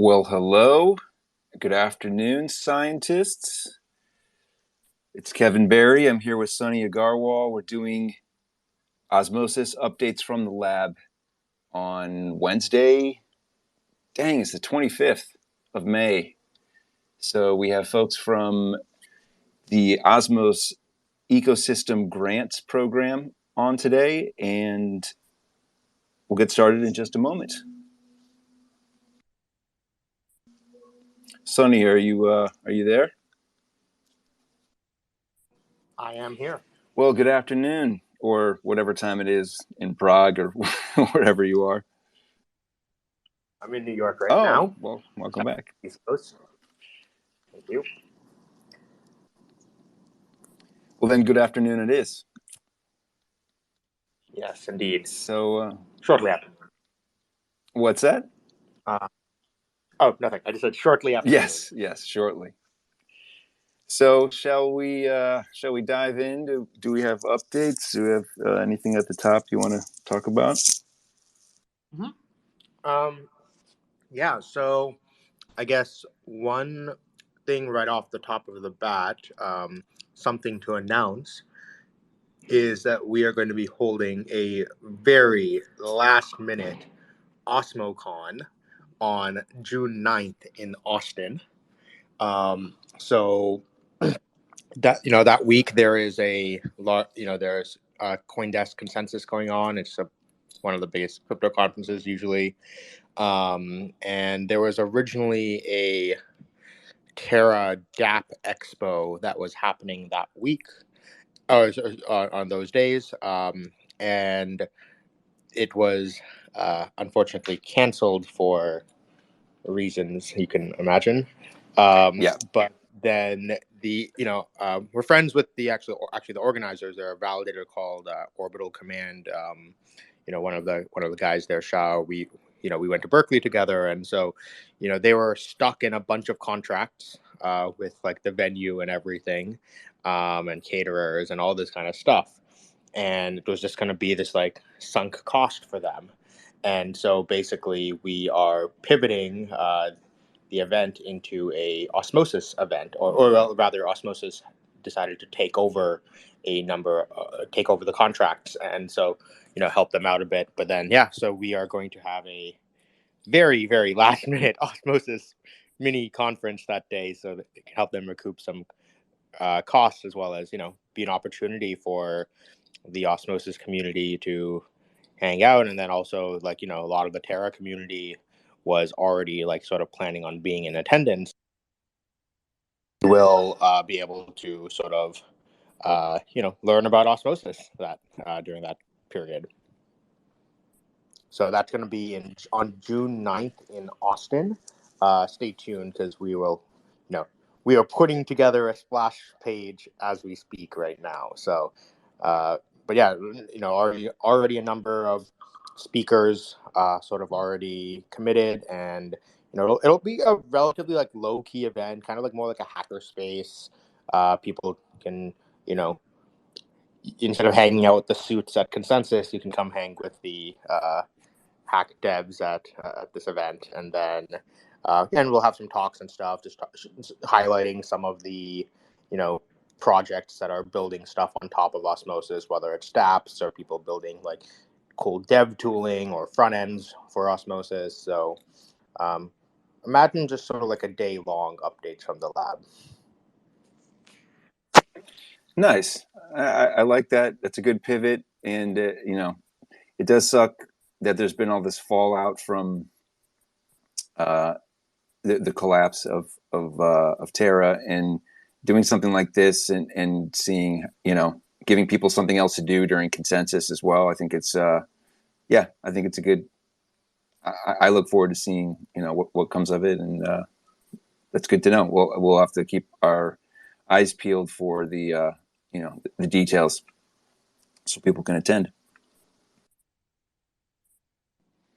Well, hello. Good afternoon, scientists. It's Kevin Barry. I'm here with Sunny Agarwal. We're doing osmosis updates from the lab on Wednesday. Dang, it's the 25th of May. So we have folks from the Osmosis Ecosystem Grants Program on today, and we'll get started in just a moment. Sunny, are you there? I am here. Well, good afternoon, or whatever time it is in Prague or wherever you are. I'm in New York right now. Well, welcome back. East Coast. Thank you. Well, then, good afternoon it is. Yes, indeed. So, shortly after. What's that? Nothing. I just said shortly after. Yes, shortly. So, shall we dive in? Do we have updates? Do we have anything at the top you want to talk about? Yeah. So, I guess one thing right off the top of the bat, something to announce, is that we are going to be holding a very last-minute OsmoCon on June 9th in Austin. So that week there is a lot. There's a CoinDesk consensus going on. It's one of the biggest crypto conferences usually. And there was originally a Terra DApp Expo that was happening that week, on those days, and it was unfortunately canceled for reasons you can imagine. But then we're friends with the organizers. They're a validator called Orbital Command. One of the guys there, Shah. We went to Berkeley together, and so they were stuck in a bunch of contracts with like the venue and everything, and caterers and all this kind of stuff, and it was just going to be this like sunk cost for them. And so basically we are pivoting the event into a Osmosis event, or rather Osmosis decided to take over the contracts, and so help them out a bit. But then so we are going to have a very, very last minute Osmosis mini conference that day, so that it can help them recoup some costs, as well as be an opportunity for the Osmosis community to hang out. And then also a lot of the Terra community was already sort of planning on being in attendance. Will be able to sort of learn about Osmosis during that period. So that's going to be on June 9th in Austin. Stay tuned, because we are putting together a splash page as we speak right now. So but yeah, already a number of speakers sort of already committed, and it'll be a relatively low key event, kind of more like a hacker space. People can instead of hanging out with the suits at Consensus, you can come hang with the hack devs at this event, and then and we'll have some talks and stuff, just highlighting some of the projects that are building stuff on top of Osmosis, whether it's dApps or people building cool dev tooling or front ends for Osmosis. So imagine just sort of a day-long updates from the lab. Nice. I like that. That's a good pivot, and it does suck that there's been all this fallout from the collapse of Terra, and doing something like this and seeing giving people something else to do during Consensus as well. I think it's I think it's a good. I look forward to seeing what comes of it, and that's good to know. We'll have to keep our eyes peeled for the the details, so people can attend.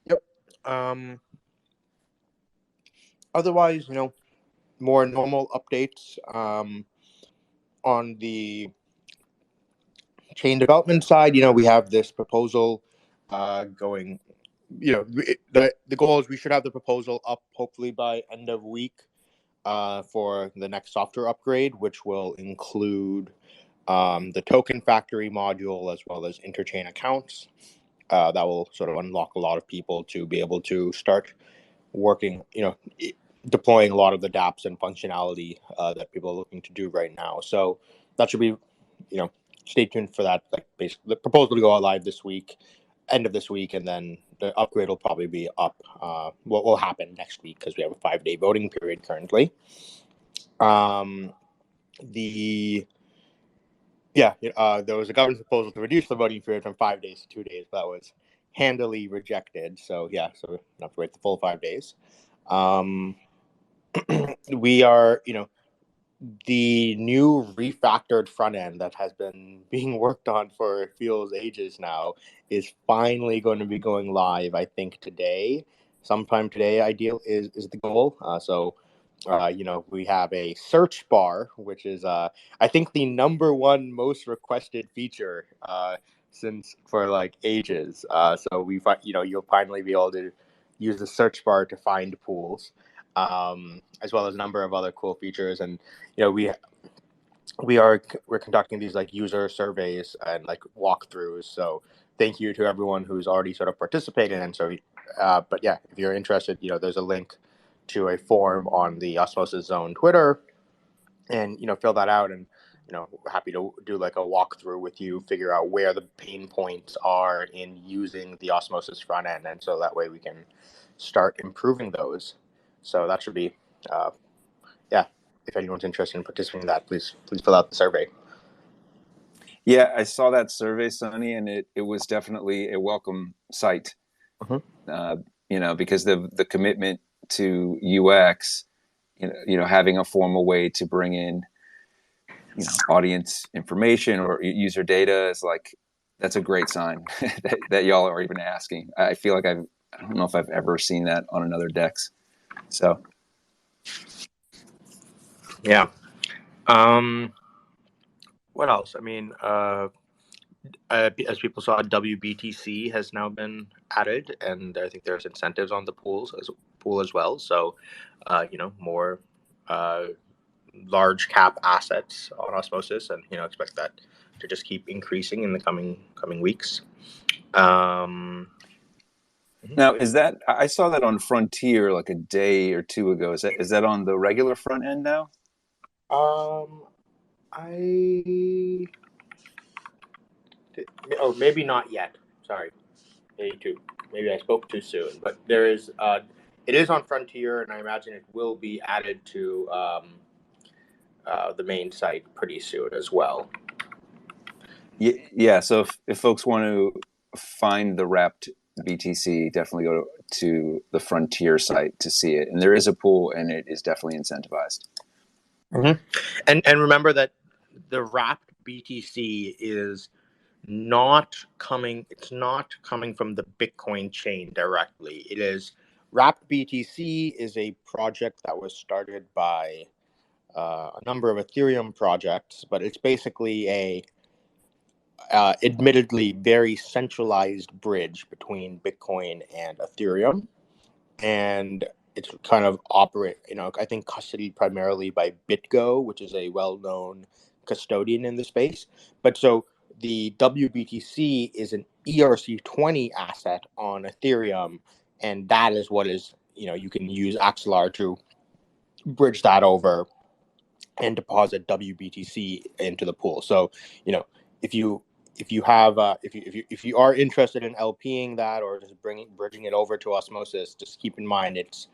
Yep. Otherwise, more normal updates on the chain development side. We have this proposal going the goal is we should have the proposal up hopefully by end of week for the next software upgrade, which will include the token factory module as well as interchain accounts. That will sort of unlock a lot of people to be able to start working, deploying a lot of the dApps and functionality that people are looking to do right now. So that should be, stay tuned for that. Like basically, the proposal to go live this week, end of this week, and then the upgrade will probably be up. What will happen next week because we have a 5-day voting period currently. There was a government proposal to reduce the voting period from 5 days to 2 days. That was handily rejected. So we have to wait the full 5 days. We are, the new refactored front end that has been being worked on for it feels ages now is finally going to be going live. I think today, sometime today, ideal is the goal. We have a search bar, which is I think the number one most requested feature since for like ages. So you'll finally be able to use the search bar to find pools, as well as a number of other cool features. And we're conducting these like user surveys and like walkthroughs. So thank you to everyone who's already sort of participated. And so, but yeah, if you're interested, there's a link to a form on the Osmosis Zone Twitter, and fill that out, and happy to do like a walkthrough with you, figure out where the pain points are in using the Osmosis front end, and so that way we can start improving those. So that should be, if anyone's interested in participating in that, please fill out the survey. Yeah, I saw that survey, Sonny, and it was definitely a welcome sight. Because the commitment to UX, having a formal way to bring in, audience information or user data is like, that's a great sign that y'all are even asking. I feel like I don't know if I've ever seen that on another DEX. So. Yeah. What else? I mean, as people saw, WBTC has now been added, and I think there's incentives on the pool as well. So, more large cap assets on Osmosis, and expect that to just keep increasing in the coming weeks. Now, is that, I saw that on Frontier like a day or two ago. Is that on the regular front end now? Maybe not yet. Sorry, maybe I spoke too soon. But there is, it is on Frontier, and I imagine it will be added to the main site pretty soon as well. Yeah. So if folks want to find the wrapped BTC, definitely go to the Frontier site to see it. And there is a pool, and it is definitely incentivized. Mm-hmm. And remember that the wrapped BTC is not coming. It's not coming from the Bitcoin chain directly. It is wrapped BTC is a project that was started by a number of Ethereum projects, but it's basically a admittedly very centralized bridge between Bitcoin and Ethereum, and it's kind of I think custodied primarily by BitGo, which is a well-known custodian in the space. But so the WBTC is an ERC20 asset on Ethereum, and that is what is, you can use Axelar to bridge that over and deposit WBTC into the pool. So, if you have if you are interested in LPing that or just bridging it over to Osmosis, just keep in mind it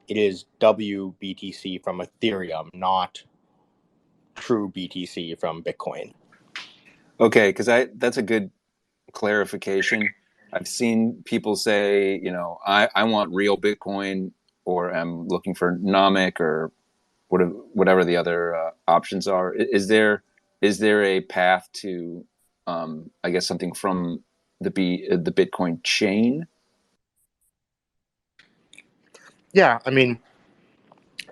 is WBTC from Ethereum, not true BTC from Bitcoin. Okay, because that's a good clarification. I've seen people say, I want real Bitcoin, or I'm looking for Nomic, or whatever the other options are. Is there a path to, I guess, something from the Bitcoin chain? Yeah, I mean,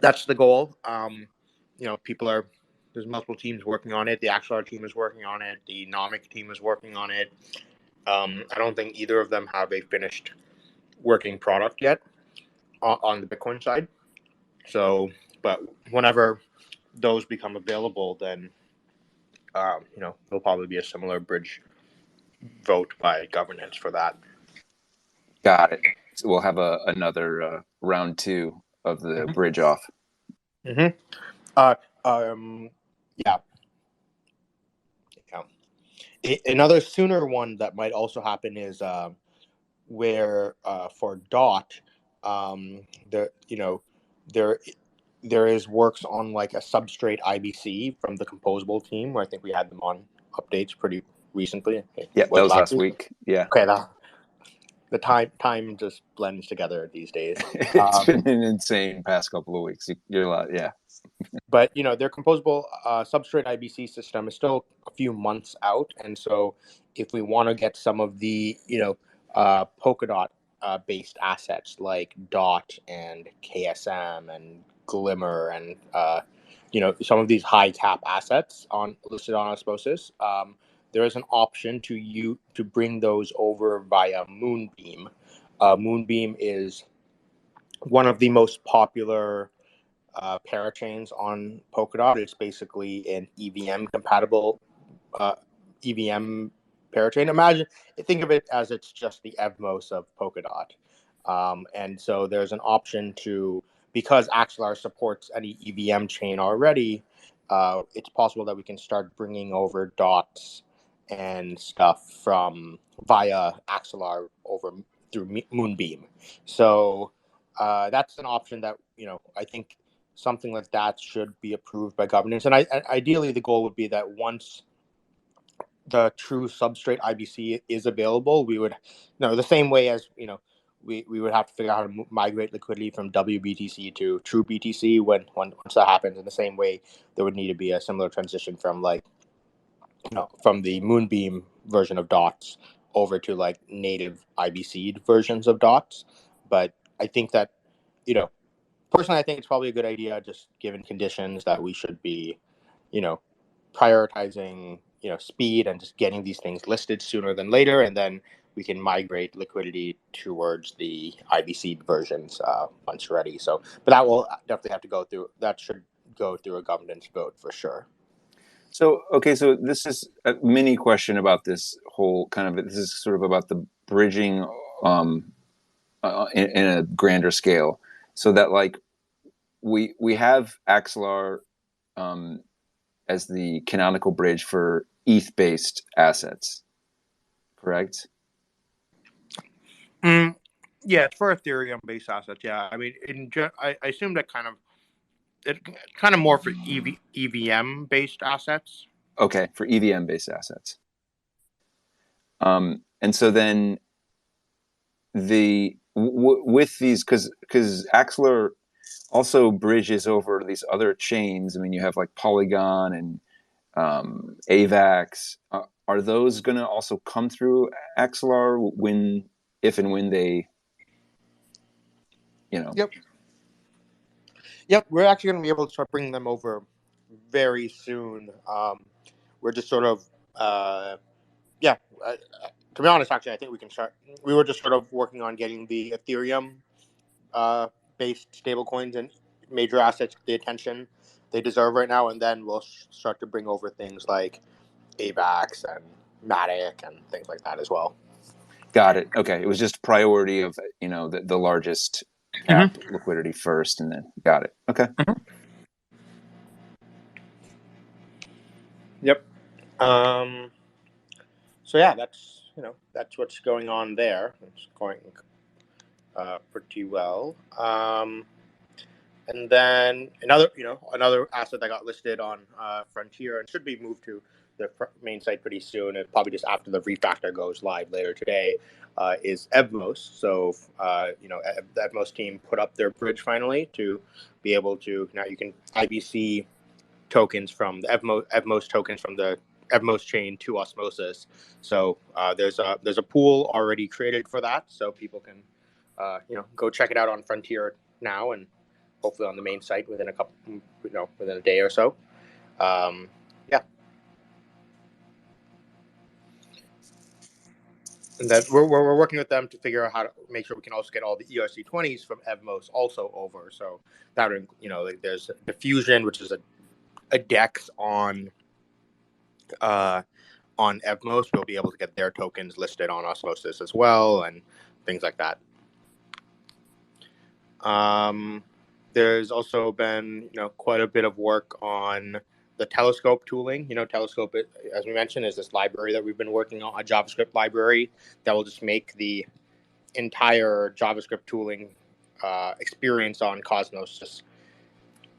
that's the goal. There's multiple teams working on it. The Axelar team is working on it. The Nomic team is working on it. I don't think either of them have a finished working product yet on the Bitcoin side. So, but whenever those become available, then there'll probably be a similar bridge vote by governance for that. Got it. So we'll have another round 2 of the bridge off. Yeah. Another sooner one that might also happen is where for DOT, there is works on like a substrate IBC from the composable team, where I think we had them on updates pretty recently. Yeah, that was last week. Yeah. Okay, the time just blends together these days. It's been an insane past couple of weeks. You're a lot, yeah. But their composable substrate IBC system is still a few months out, and so if we want to get some of the Polkadot based assets like DOT and KSM and Glimmer and some of these high cap assets listed on Osmosis, there is an option to bring those over via Moonbeam. Moonbeam is one of the most popular parachains on Polkadot. It's basically an EVM compatible EVM parachain. Think of it as it's just the Evmos of Polkadot. And so there's an option because Axelar supports any EVM chain already, it's possible that we can start bringing over dots and stuff from via Axelar over through Moonbeam. So that's an option that I think something like that should be approved by governance. And ideally, the goal would be that once the true substrate IBC is available, we would, the same way as we would have to figure out how to migrate liquidity from WBTC to true BTC once that happens. In the same way, there would need to be a similar transition from from the Moonbeam version of dots over to like native IBC versions of dots. But I think that personally, I think it's probably a good idea, just given conditions, that we should be prioritizing speed and just getting these things listed sooner than later, and then we can migrate liquidity towards the IBC versions once ready. So, but that will definitely have to go through. That should go through a governance vote for sure. So, okay, so this is a mini question about this whole this is sort of about the bridging in a grander scale. So that like we have Axelar as the canonical bridge for ETH-based assets, correct? Yeah, it's for Ethereum-based assets. Yeah, I mean, I assume that kind of more for EVM-based assets. Okay, for EVM-based assets. And so then with these, because Axelar also bridges over these other chains. I mean, you have like Polygon and AVAX. Are those going to also come through Axelar if and when they, Yep, we're actually going to be able to start bringing them over very soon. We're just sort of, to be honest, actually, I think we can start. We were just sort of working on getting the Ethereum based stablecoins and major assets the attention they deserve right now, and then we'll start to bring over things like AVAX and Matic and things like that as well. Got it. Okay, it was just priority of the largest cap liquidity first, and then got it. Okay. Yep. So yeah, that's what's going on there. It's going pretty well. And then another asset that got listed on Frontier and should be moved to the main site pretty soon, and probably just after the refactor goes live later today, is Evmos. So the Evmos team put up their bridge finally to be able to, now you can IBC tokens from the Evmos tokens from the Evmos chain to Osmosis. So there's a pool already created for that, so people can go check it out on Frontier now, and hopefully on the main site within a day or so. Yeah. And that we're working with them to figure out how to make sure we can also get all the ERC20s from Evmos also over. So that would, like there's Diffusion, which is a DEX on Evmos. We'll be able to get their tokens listed on Osmosis as well, and things like that. There's also been quite a bit of work on the Telescope tooling. Telescope, as we mentioned, is this library that we've been working on, a JavaScript library that will just make the entire JavaScript tooling experience on Cosmos just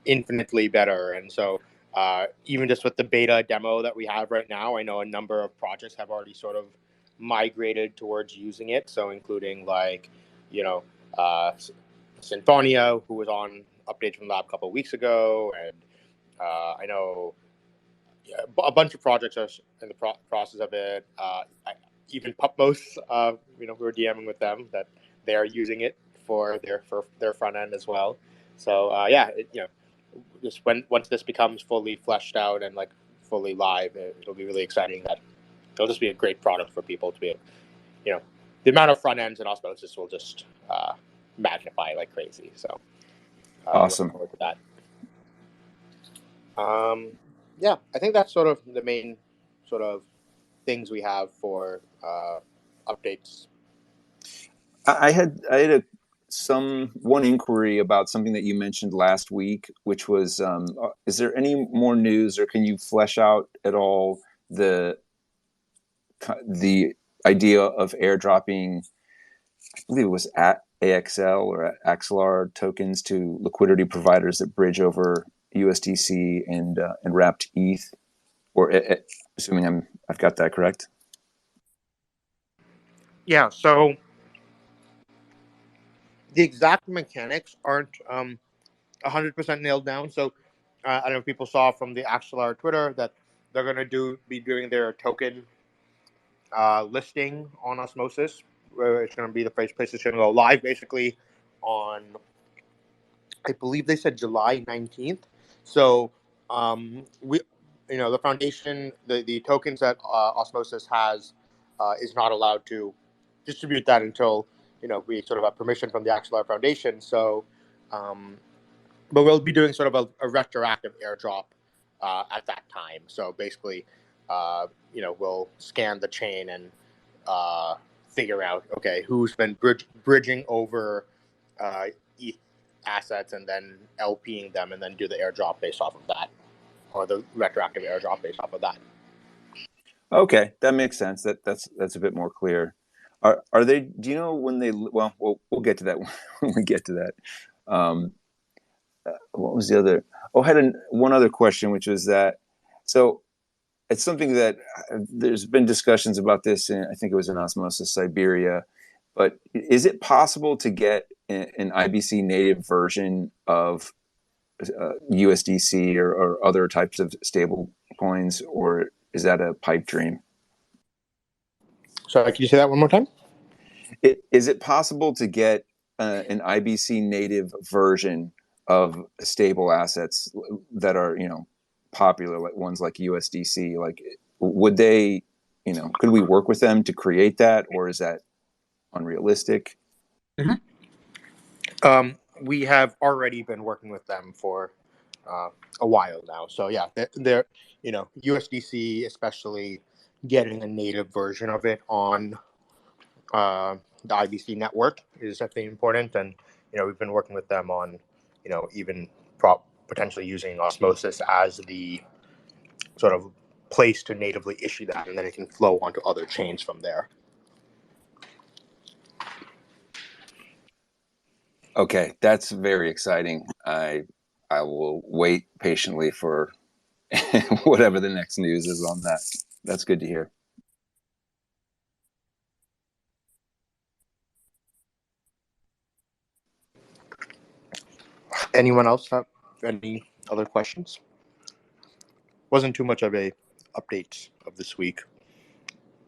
infinitely better. And so even just with the beta demo that we have right now, I know a number of projects have already sort of migrated towards using it. So including Sinfonia, who was on Updates from Lab a couple of weeks ago, and I know a bunch of projects are in the process of it. Even Pupmos, we were DMing with them that they are using it for their front end as well. So just once this becomes fully fleshed out and like fully live, it'll be really exciting. That it'll just be a great product for people to be, the amount of front ends in Osmosis will just magnify like crazy. So Awesome. look forward to that. I think that's sort of the main sort of things we have for updates. I had one inquiry about something that you mentioned last week, which was, is there any more news, or can you flesh out at all the idea of airdropping, I believe it was at AXL or Axelar tokens to liquidity providers that bridge over USDC and wrapped ETH, or assuming I've got that correct? Yeah, so the exact mechanics aren't 100% nailed down. So I don't know if people saw from the Axelar Twitter that they're going to be doing their token listing on Osmosis, where it's going to be the first place it's going to go live basically on, I believe they said July 19th. So we, the foundation, the tokens that Osmosis has is not allowed to distribute that until, we sort of have permission from the Axelar Foundation. So, but we'll be doing sort of a retroactive airdrop at that time. So basically, we'll scan the chain and figure out, okay, who's been bridging over ETH assets and then LPing them, and then do the airdrop based off of that, or the retroactive airdrop based off of that. Okay, that makes sense. That's a bit more clear. Are they? Do you know when they? Well, we'll get to that when we get to that. What was the other? Oh, I had one other question, which was that. So it's something that there's been discussions about this, and I think it was in Osmosis Siberia. But is it possible to get an IBC native version of USDC or other types of stable coins, or is that a pipe dream? Sorry, can you say that one more time? Is it possible to get an IBC native version of stable assets that are, popular, like ones like USDC? Like, would they, could we work with them to create that, or is that unrealistic? Mm-hmm. We have already been working with them for a while now. So yeah, they're USDC, especially getting a native version of it on the IBC network is definitely important. And we've been working with them on even potentially using Osmosis as the sort of place to natively issue that, and then it can flow onto other chains from there. Okay, that's very exciting. I will wait patiently for whatever the next news is on that. That's good to hear. Anyone else have any other questions? Wasn't too much of a update of this week.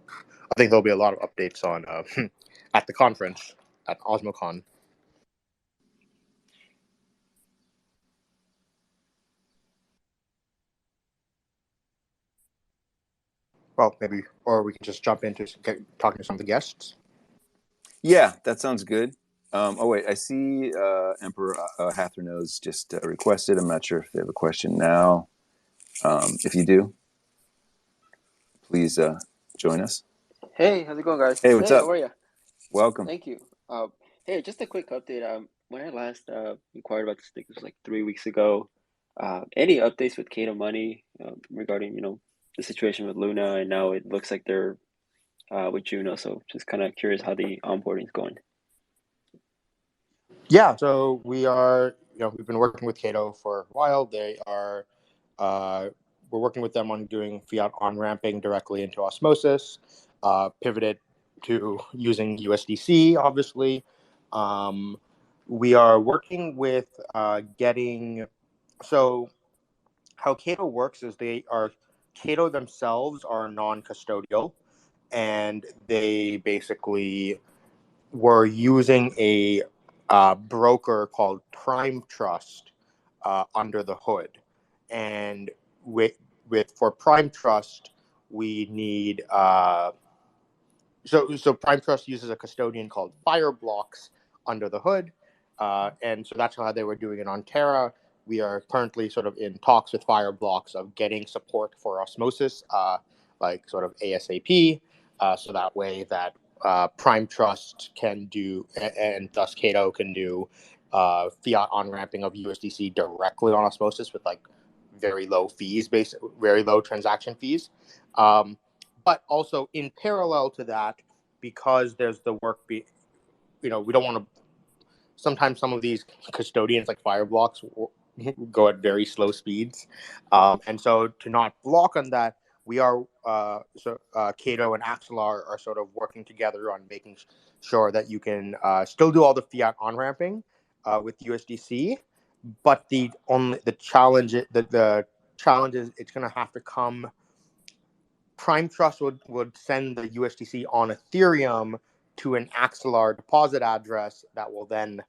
I think there'll be a lot of updates on at the conference at OsmoCon. well, maybe, or we can just jump into talking to some of the guests. Yeah, that sounds good. Oh wait, I see Emperor Hathernose just requested. I'm not sure if they have a question now. If you do, please join us. Hey, how's it going, guys? Hey, what's Hey, up? how are you? Welcome. Thank you. Hey, just a quick update. When I last inquired about this, I think it was like 3 weeks ago. Any updates with Cato Money regarding, the situation with Luna, and now it looks like they're with Juno. So just kind of curious how the onboarding is going. Yeah, so we've been working with Cato for a while. We're working with them on doing fiat on-ramping directly into Osmosis, pivoted to using USDC, obviously. We are working with so how Cato works is Cato themselves are non-custodial, and they basically were using a broker called Prime Trust under the hood, and for Prime Trust we need so Prime Trust uses a custodian called Fireblocks under the hood, and so that's how they were doing it on Terra. We are currently sort of in talks with Fireblocks of getting support for Osmosis, like sort of ASAP, so that way that Prime Trust can do, and thus Cato can do fiat on-ramping of USDC directly on Osmosis with like very low fees, very low transaction fees. But also in parallel to that, because there's the work, we don't want to. Sometimes some of these custodians, like Fireblocks, go at very slow speeds, and so to not block on that, we are Cato and Axelar are sort of working together on making sure that you can still do all the fiat on ramping with USDC, but the challenge is it's going to have to come. Prime Trust would send the USDC on Ethereum to an Axelar deposit address that will then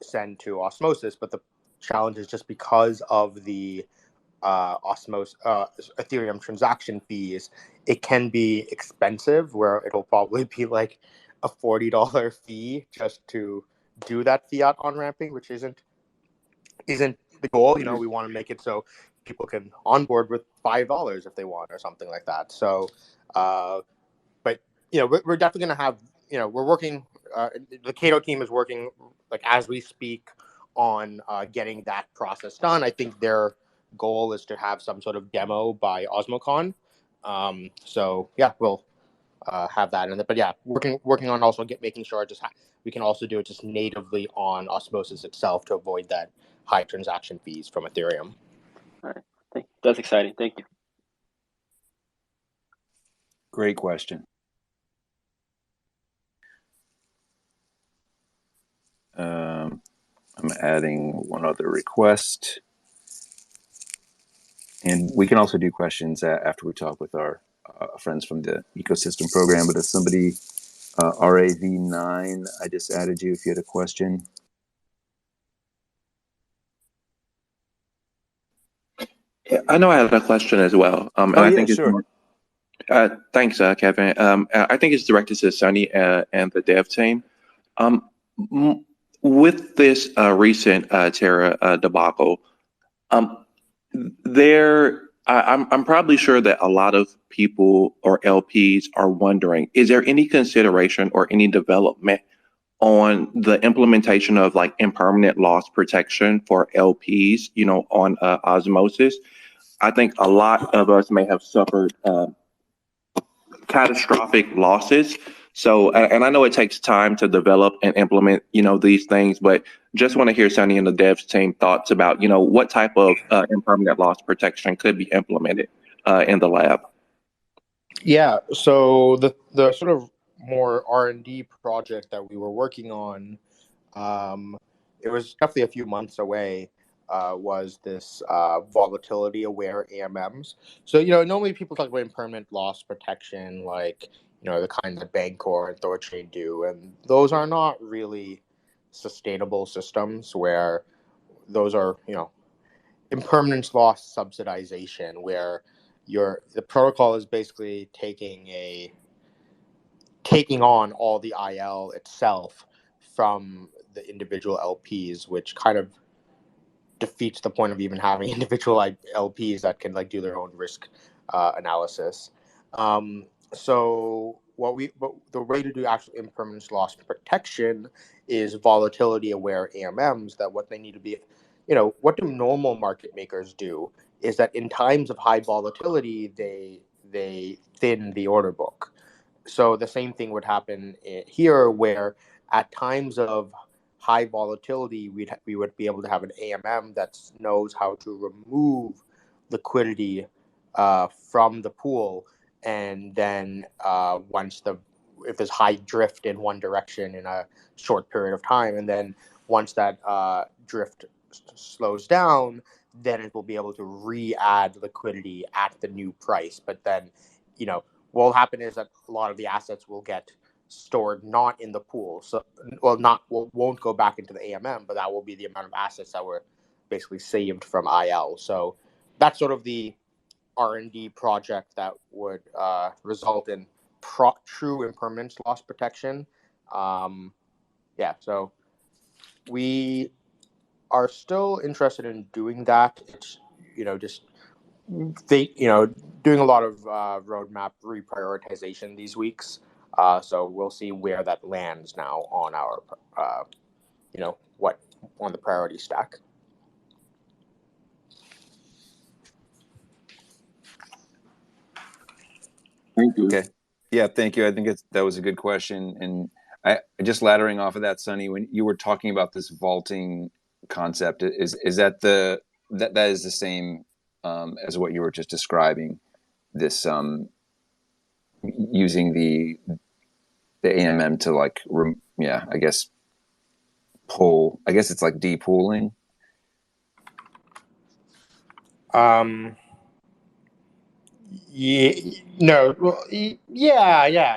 send to Osmosis. But the challenge is just because of the Ethereum transaction fees, it can be expensive, where it'll probably be like a $40 fee just to do that fiat on ramping, which isn't the goal. We want to make it so people can onboard with $5 if they want, or something like that. So, but we're definitely going to have, we're working. The Cato team is working like as we speak on getting that process done. I think their goal is to have some sort of demo by OsmoCon. So yeah, we'll have that in it. But yeah, working on also making sure we can also do it just natively on Osmosis itself to avoid that high transaction fees from Ethereum. All right, that's exciting. Thank you. Great question. I'm adding one other request. And we can also do questions after we talk with our friends from the ecosystem program. But if somebody, RAV9, I just added you if you had a question. Yeah, I know I had a question as well. And I think sure. Thanks, Kevin. I think it's directed to Sunny and the dev team. With this recent Terra debacle, I'm probably sure that a lot of people or LPs are wondering, is there any consideration or any development on the implementation of like impermanent loss protection for LPs, on Osmosis? I think a lot of us may have suffered catastrophic losses. So, and I know it takes time to develop and implement, these things, but just want to hear Sunny and the devs team thoughts about, what type of impermanent loss protection could be implemented in the lab. Yeah, so the sort of more R&D project that we were working on, it was definitely a few months away, was this volatility-aware AMMs. So, normally people talk about impermanent loss protection, like, the kind that Bancor and Thorchain do, and those are not really sustainable systems, where those are, impermanence loss subsidization, where the protocol is basically taking on all the IL itself from the individual LPs, which kind of defeats the point of even having individual LPs that can like do their own risk analysis. So the way to do actual impermanence loss protection is volatility aware AMMs. That what they need to be, what do normal market makers do is that in times of high volatility, they thin the order book. So the same thing would happen here, where at times of high volatility, we would be able to have an AMM that knows how to remove liquidity from the pool, and then if there's high drift in one direction in a short period of time, and then once that drift slows down, then it will be able to re-add liquidity at the new price. But then, what will happen is that a lot of the assets will get stored not in the pool, won't go back into the AMM, but that will be the amount of assets that were basically saved from IL. So that's sort of the R&D project that would result in true impermanence loss protection. So we are still interested in doing that. It's doing a lot of roadmap reprioritization these weeks. So we'll see where that lands now on our, on the priority stack. Thank you. Okay. Yeah, thank you. I think that was a good question. And I just laddering off of that, Sonny, when you were talking about this vaulting concept, is that that is the same as what you were just describing, this using the AMM to like I guess pull. I guess it's like depooling. Yeah,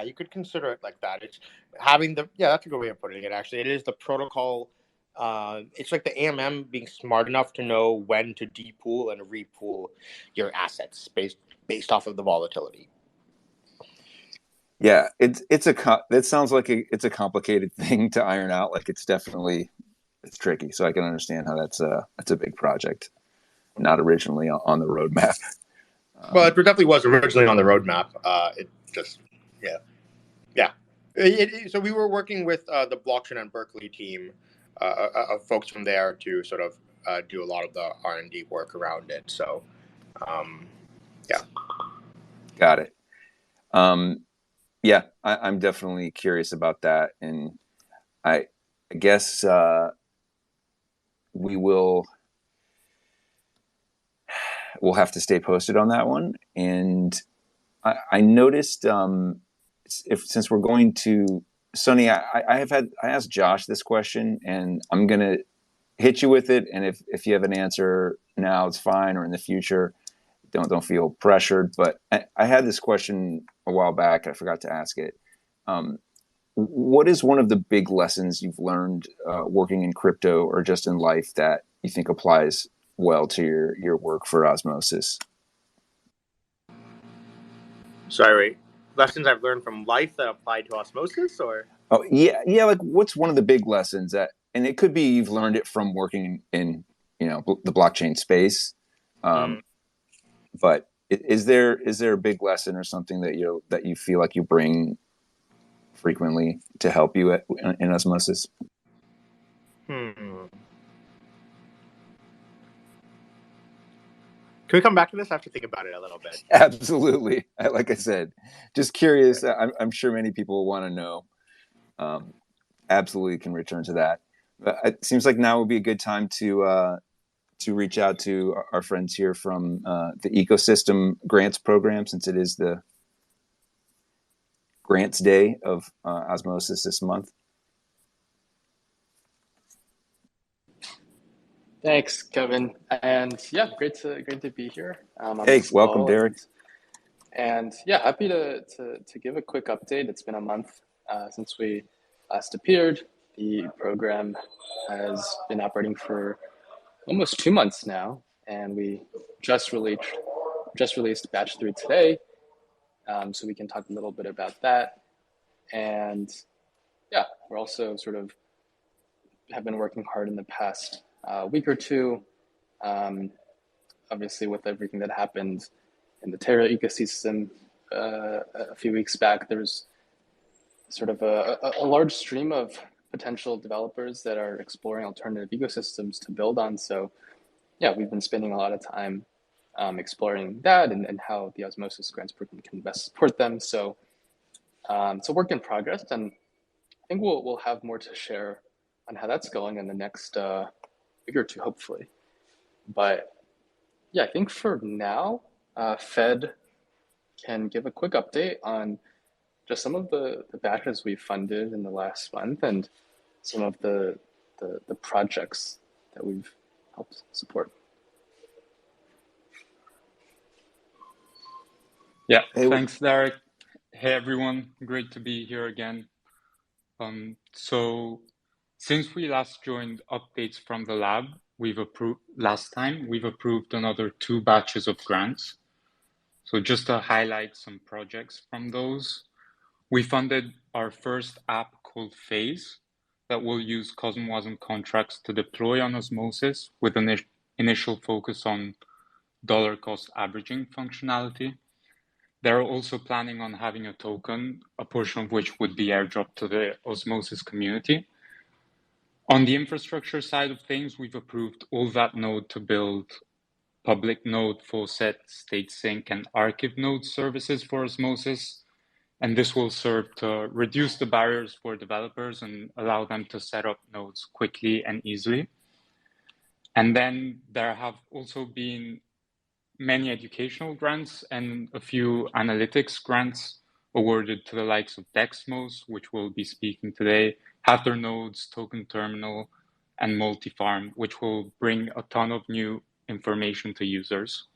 you could consider it like that. It's having that's a good way of putting it. Actually, it is the protocol. It's like the AMM being smart enough to know when to depool and repool your assets based off of the volatility. Yeah, it sounds like it's a complicated thing to iron out. Like it's tricky. So I can understand how that's a big project, not originally on the roadmap. Well, it definitely was originally on the roadmap. It just, yeah. So we were working with the Blockchain and Berkeley team of folks from there to sort of do a lot of the R&D work around it. So, yeah. Got it. I'm definitely curious about that, and I guess we'll have to stay posted on that one. And I noticed since we're going to Sonny, I asked Josh this question, and I'm gonna hit you with it. And if you have an answer now, it's fine, or in the future, don't feel pressured. But I had this question a while back. I forgot to ask it. What is one of the big lessons you've learned working in crypto or just in life that you think applies well to your work for Osmosis? Sorry, lessons I've learned from life that apply to Osmosis, or? Oh yeah. Like, what's one of the big lessons that, and it could be you've learned it from working in the blockchain space, but is there a big lesson or something that you feel like you bring frequently to help you in Osmosis? Can we come back to this? I have to think about it a little bit. Absolutely. Like I said, just curious. I'm sure many people want to know. Absolutely can return to that. But it seems like now would be a good time to reach out to our friends here from the Ecosystem Grants Program, since it is the Grants Day of Osmosis this month. Thanks, Kevin, and great to be here. Hey, welcome, Derek. And happy to give a quick update. It's been a month since we last appeared. The program has been operating for almost 2 months now, and we just released just released batch 3 today, so we can talk a little bit about that. And yeah, we're also sort of have been working hard in the past week or two, obviously with everything that happened in the Terra ecosystem a few weeks back. There's sort of a large stream of potential developers that are exploring alternative ecosystems to build on. So yeah, we've been spending a lot of time exploring that and how the Osmosis grants program can best support them. So it's a work in progress, and I think we'll have more to share on how that's going in the next week or two, hopefully. But yeah, I think for now, Fed can give a quick update on just some of the batches we funded in the last month and some of the projects that we've helped support. Yeah, thanks, Derek. Hey, everyone. Great to be here again. So since we last joined updates from the lab, we've approved another 2 batches of grants. So just to highlight some projects from those, we funded our first app called Phase that will use CosmWasm contracts to deploy on Osmosis with an initial focus on dollar cost averaging functionality. They're also planning on having a token, a portion of which would be airdropped to the Osmosis community. On the infrastructure side of things, we've approved all that node to build public node, faucet, state sync, and archive node services for Osmosis. And this will serve to reduce the barriers for developers and allow them to set up nodes quickly and easily. And then there have also been many educational grants and a few analytics grants awarded to the likes of Dexmos, which we'll be speaking today, Have Their Nodes, Token Terminal, and Multifarm, which will bring a ton of new information to users.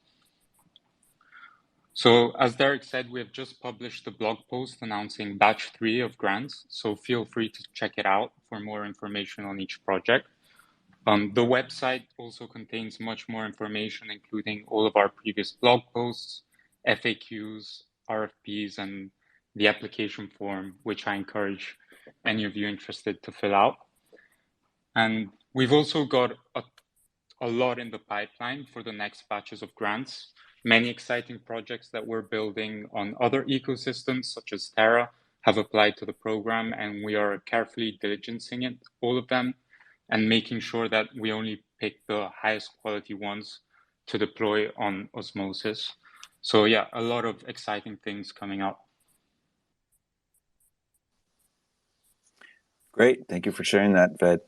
So as Derek said, we have just published a blog post announcing batch 3 of grants, so feel free to check it out for more information on each project. The website also contains much more information, including all of our previous blog posts, FAQs, RFPs, and the application form, which I encourage any of you interested to fill out. And we've also got a lot in the pipeline for the next batches of grants, many exciting projects that we're building on other ecosystems, such as Terra, have applied to the program, and we are carefully diligencing it, all of them, and making sure that we only pick the highest quality ones to deploy on Osmosis. So yeah, a lot of exciting things coming up. Great. Thank you for sharing that, Fed.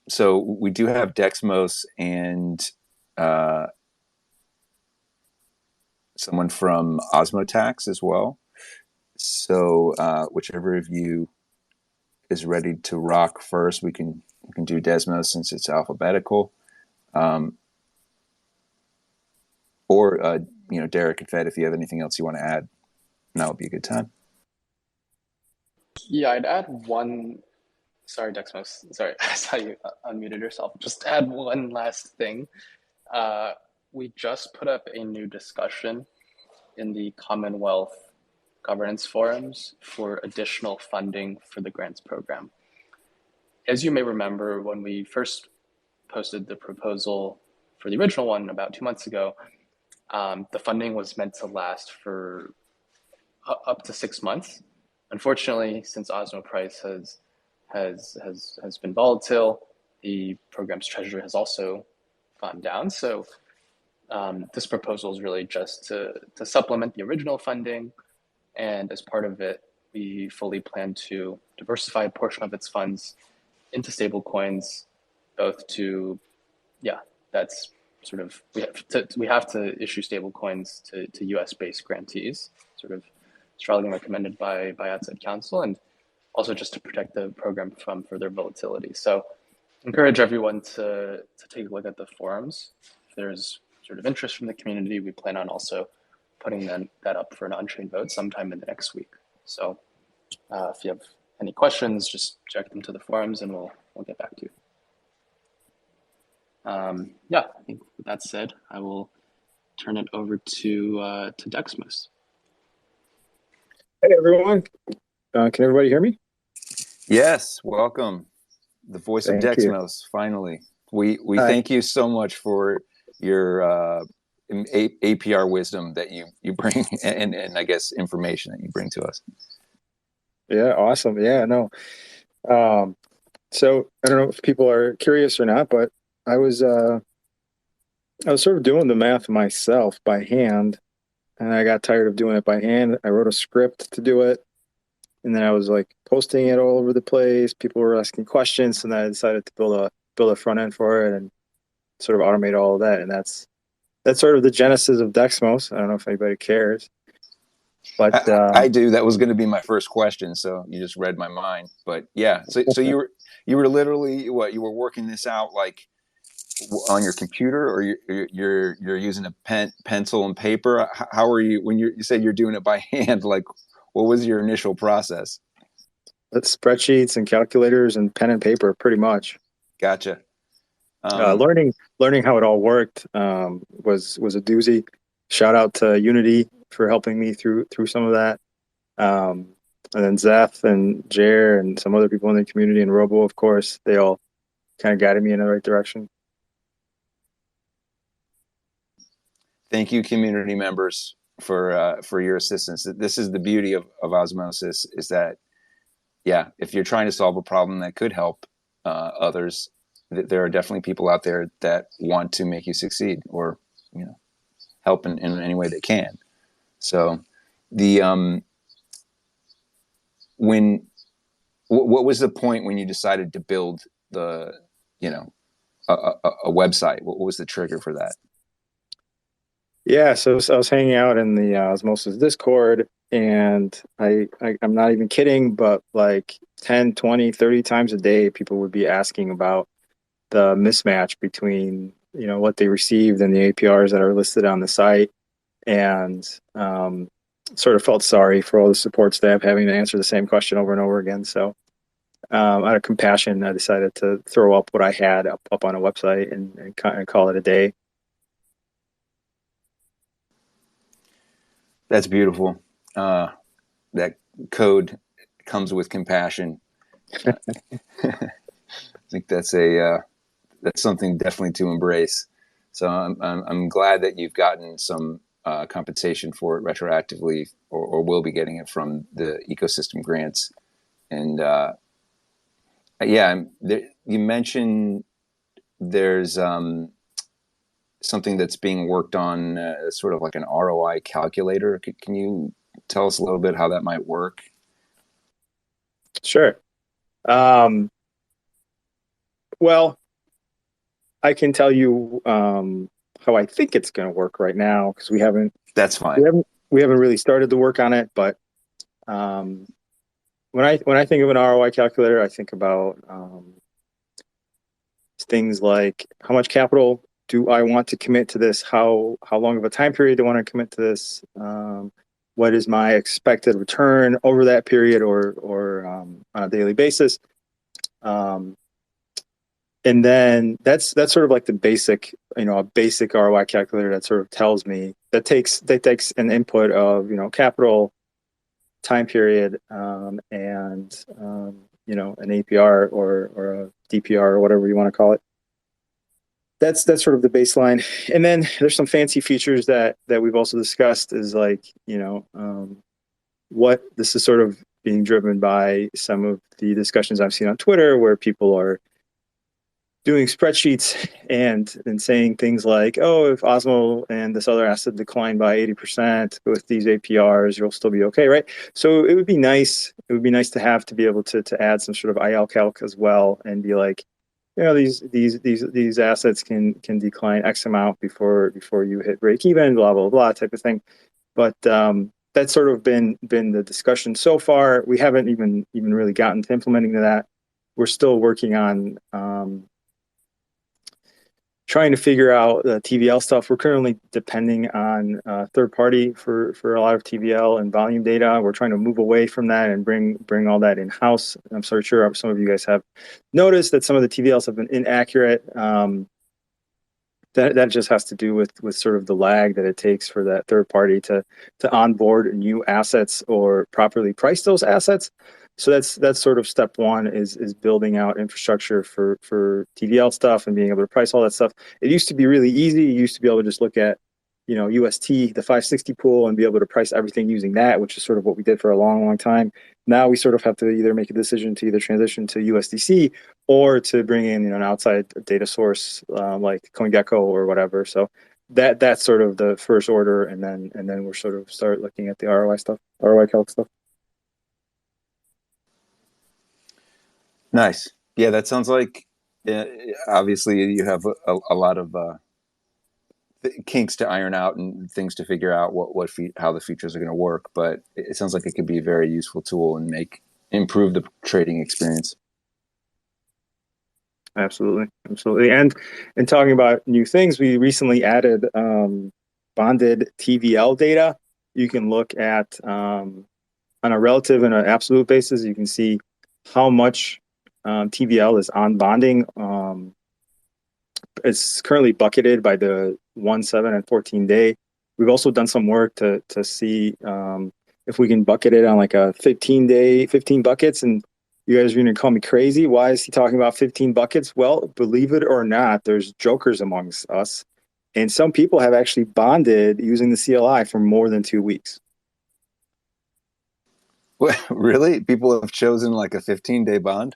So we do have Dexmos and someone from Osmotax as well. So whichever of you is ready to rock first, we can do Desmos since it's alphabetical. Or Derek and Fed, if you have anything else you want to add, that would be a good time. Yeah, I'd add one. Sorry, Dexmos. Sorry, I saw you unmuted yourself. Just add one last thing. We just put up a new discussion in the Commonwealth governance forums for additional funding for the grants program. As you may remember, when we first posted the proposal for the original one about 2 months ago, the funding was meant to last for up to 6 months. Unfortunately, since Osmo price has been volatile, the program's treasury has also gone down. So this proposal is really just to supplement the original funding. And as part of it, we fully plan to diversify a portion of its funds into stable coins, both to, that's sort of, we have to issue stable coins to US-based grantees, sort of strongly recommended by outside counsel, and also just to protect the program from further volatility. So encourage everyone to take a look at the forums. If there's sort of interest from the community, we plan on also putting that up for an on-chain vote sometime in the next week. So if you have any questions, just check them to the forums and we'll get back to you. Yeah, I think with that said, I will turn it over to Dexmos. Hey everyone, can everybody hear me? Yes, welcome. The voice of Thank you. Dexmos, finally. We Hi. thank you so much for your APR wisdom that you bring and I guess information that you bring to us. Yeah, awesome. Yeah, no. So I don't know if people are curious or not, but I was sort of doing the math myself by hand, and I got tired of doing it by hand. I wrote a script to do it, and then I was like posting it all over the place. People were asking questions, and I decided to build a front end for it and sort of automate all of that. And that's sort of the genesis of Dexmos. I don't know if anybody cares, but I do. That was going to be my first question, so you just read my mind. But yeah, so you were literally what, you were working this out like on your computer, or you're using a pencil and paper? How are you when you said you're doing it by hand? Like, what was your initial process? it's spreadsheets and calculators and pen and paper, pretty much. Gotcha. Learning how it all worked was a doozy. Shout out to Unity for helping me through some of that. And then Zeth and Jer and some other people in the community, and Robo, of course, they all kind of guided me in the right direction. Thank you, community members, for your assistance. This is the beauty of Osmosis, is that, yeah, if you're trying to solve a problem that could help others, there are definitely people out there that want to make you succeed, or help in any way they can. So the what was the point when you decided to build a website? What was the trigger for that? Yeah, so I was hanging out in the Osmosis Discord, and I'm not even kidding, but like 10, 20, 30 times a day, people would be asking about the mismatch between what they received and the APRs that are listed on the site, and sort of felt sorry for all the support staff having to answer the same question over and over again. So out of compassion, I decided to throw up what I had up on a website and kind of call it a day. That's beautiful. That code comes with compassion. I think that's something definitely to embrace. So I'm glad that you've gotten some compensation for it retroactively, or will be getting it from the ecosystem grants. And yeah, you mentioned there's something that's being worked on, sort of like an ROI calculator. Can you tell us a little bit how that might work? Sure. Well, I can tell you how I think it's going to work right now, because we haven't. That's fine. We haven't really started the work on it, but when I think of an ROI calculator, I think about things like, how much capital do I want to commit to this? How long of a time period do I want to commit to this? What is my expected return over that period, or on a daily basis? And then that's sort of like the basic, a basic ROI calculator that sort of tells me, that takes an input of capital, time period, and an APR or a DPR, or whatever you want to call it. That's sort of the baseline. And then there's some fancy features that we've also discussed, is like, what this is sort of being driven by some of the discussions I've seen on Twitter, where people are doing spreadsheets and saying things like, oh, if Osmo and this other asset decline by 80% with these APRs, you'll still be okay, right? So it would be nice to be able to add some sort of IL calc as well, and be like, these assets can decline X amount before you hit break even, blah blah blah type of thing. But that's sort of been the discussion so far. We haven't even really gotten to implementing that. We're still working on trying to figure out the TVL stuff. We're currently depending on third party for a lot of TVL and volume data. We're trying to move away from that and bring all that in house. I'm sure some of you guys have noticed that some of the TVLs have been inaccurate. That just has to do with sort of the lag that it takes for that third party to onboard new assets or properly price those assets. So that's sort of step one is building out infrastructure for TVL stuff and being able to price all that stuff. It used to be really easy. You used to be able to just look at, UST, the 560 pool, and be able to price everything using that, which is sort of what we did for a long, long time. Now we sort of have to either make a decision to either transition to USDC or to bring in, an outside data source like CoinGecko or whatever. So that's sort of the first order, and then we're sort of start looking at the ROI calc stuff. Nice. Yeah, that sounds like obviously you have a lot of kinks to iron out and things to figure out how the features are going to work. But it sounds like it could be a very useful tool and improve the trading experience. Absolutely. And talking about new things, we recently added bonded TVL data. You can look at on a relative and an absolute basis. You can see how much TVL is on bonding. It's currently bucketed by the 1, 7, and 14 day. We've also done some work to see if we can bucket it on like a 15 buckets. And you guys are going to call me crazy. Why is he talking about 15 buckets? Well, believe it or not, there's jokers amongst us. And some people have actually bonded using the CLI for more than 2 weeks. Well, really? People have chosen like a 15-day bond?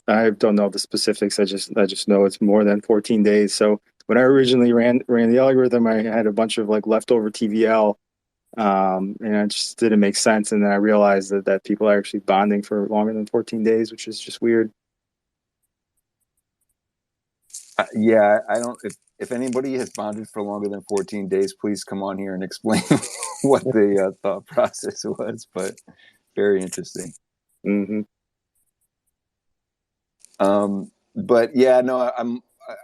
I don't know the specifics. I just know it's more than 14 days. So when I originally ran the algorithm, I had a bunch of like leftover TVL, and it just didn't make sense. And then I realized that people are actually bonding for longer than 14 days, which is just weird. Yeah, I don't. If anybody has bonded for longer than 14 days, please come on here and explain what the thought process was. But very interesting. Mm-hmm. But yeah, no,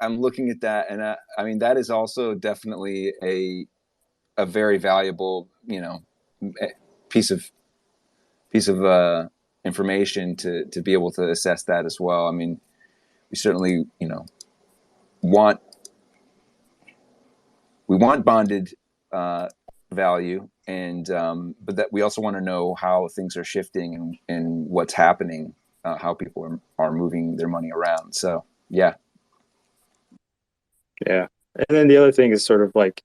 I'm looking at that, and I mean that is also definitely a very valuable, piece of information to be able to assess that as well. I mean, we certainly, want bonded value, and but that we also want to know how things are shifting and what's happening. How people are moving their money around. So, yeah. And then the other thing is sort of like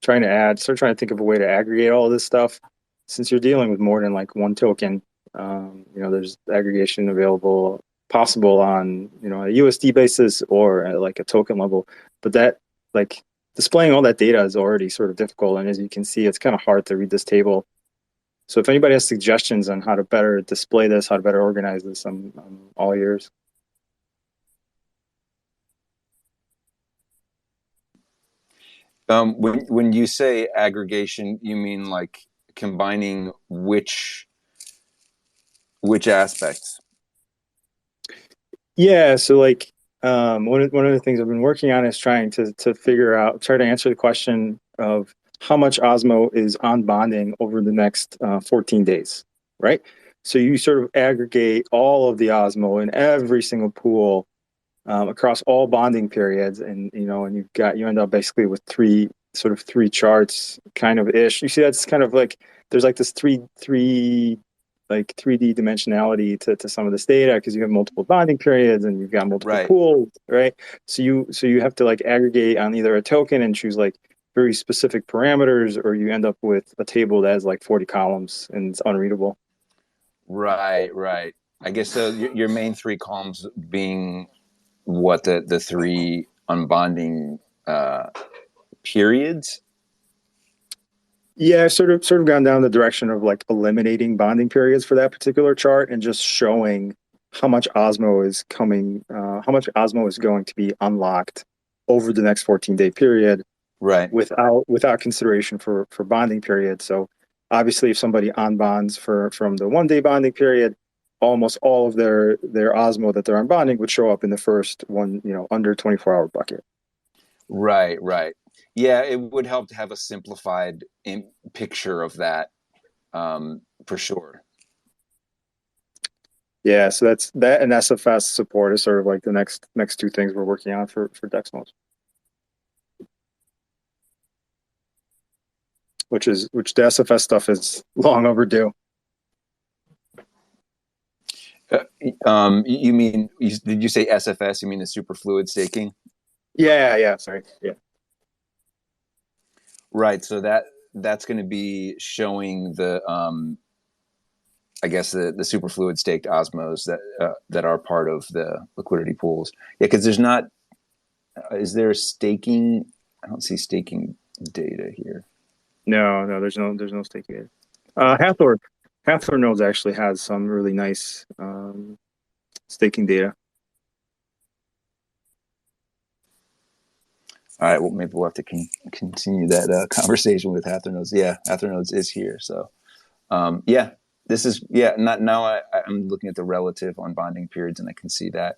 trying to think of a way to aggregate all this stuff. Since you're dealing with more than like one token, there's aggregation possible on, a USD basis or at like a token level. But that, like, displaying all that data is already sort of difficult. And as you can see, it's kind of hard to read this table. So if anybody has suggestions on how to better display this, how to better organize this, I'm all ears. When you say aggregation, you mean like combining which aspects? Yeah, so like one of the things I've been working on is trying to answer the question of how much Osmo is on bonding over the next 14 days, right? So you sort of aggregate all of the Osmo in every single pool across all bonding periods, and you end up basically with three charts, kind of ish. You see, that's kind of like there's like this 3D dimensionality to some of this data because you have multiple bonding periods and you've got multiple pools, right? So you have to like aggregate on either a token and choose like very specific parameters, or you end up with a table that has like 40 columns and it's unreadable. Right. I guess so. Your main 3 columns being what the 3 unbonding periods. Yeah, sort of gone down the direction of like eliminating bonding periods for that particular chart and just showing how much Osmo is going to be unlocked over the next 14-day period, right? Without consideration for bonding period. So obviously, if somebody unbonds from the 1-day bonding period, almost all of their Osmo that they're unbonding would show up in the first one, under 24-hour bucket. Right, right. Yeah, it would help to have a simplified picture of that, for sure. Yeah, so that's that, and SFS support is sort of like the next two things we're working on for Dexmos, which the SFS stuff is long overdue. You mean, did you say SFS? You mean the superfluid staking? Yeah, sorry. Yeah. Right. So that's going to be showing the, I guess the superfluid staked Osmos that are part of the liquidity pools. Yeah, because there's not. Is there staking? I don't see staking data here. No, there's no staking data. Hathor Nodes actually has some really nice staking data. All right. Well, maybe we'll have to continue that conversation with Hathor Nodes. Yeah, Hathor Nodes is here. So, yeah, this is Not now. I'm looking at the relative on bonding periods, and I can see that.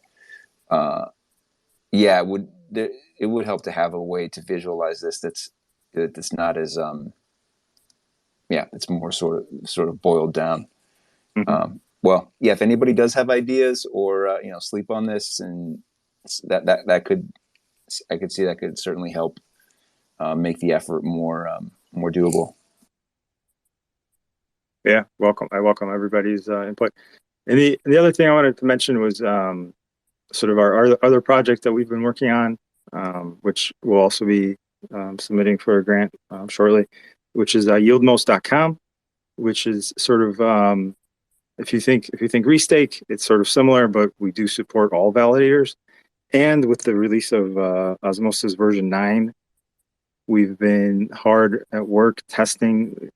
Yeah, it would help to have a way to visualize this. That's not as it's more sort of boiled down. Mm-hmm. Well, yeah, if anybody does have ideas or sleep on this, and that could, I could see that could certainly help make the effort more doable. Yeah, I welcome everybody's input. And the other thing I wanted to mention was sort of our other project that we've been working on, which we'll also be submitting for a grant shortly, which is yieldmost.com, which is sort of if you think Restake, it's sort of similar, but we do support all validators. And with the release of Osmosis version 9, we've been hard at work testing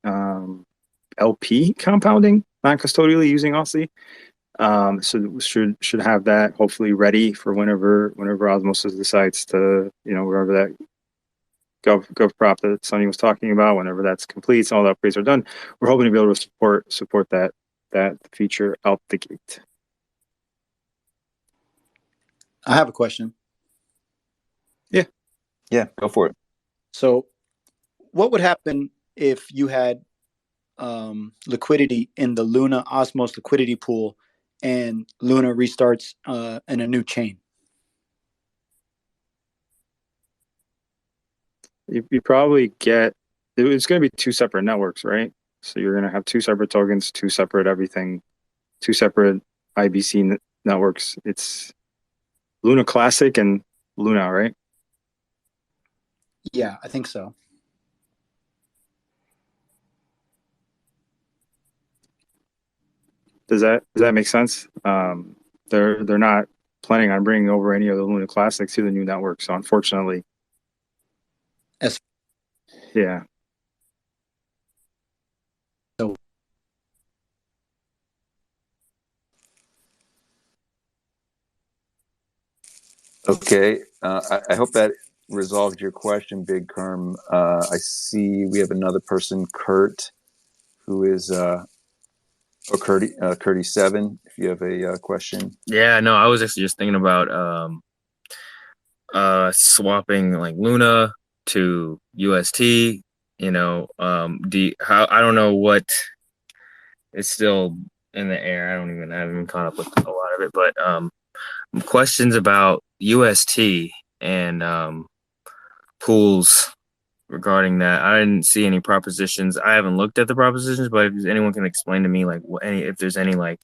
LP compounding non-custodially using Aussie. So we should have that hopefully ready for whenever Osmosis decides to, wherever that gov prop that Sonny was talking about, whenever that's complete, so all the upgrades are done, we're hoping to be able to support that feature out the gate. I have a question. Yeah, go for it. So what would happen if you had liquidity in the Luna Osmos liquidity pool and Luna restarts in a new chain? You probably it's going to be two separate networks, right? So you're going to have two separate tokens, two separate everything, two separate IBC networks. It's Luna Classic and Luna, right? Yeah, I think so. Does that make sense? They're not planning on bringing over any of the Luna Classics to the new network, so unfortunately, yeah. So Okay, I hope that resolved your question, Big Kerm. I see we have another person, Kurt, who is Curdy7. If you have a question. Yeah, no, I was actually just thinking about swapping like Luna to UST. I don't know what, it's still in the air. I haven't even caught up with a lot of it, but questions about UST and pools regarding that. I didn't see any propositions. I haven't looked at the propositions, but if anyone can explain to me like if there's any like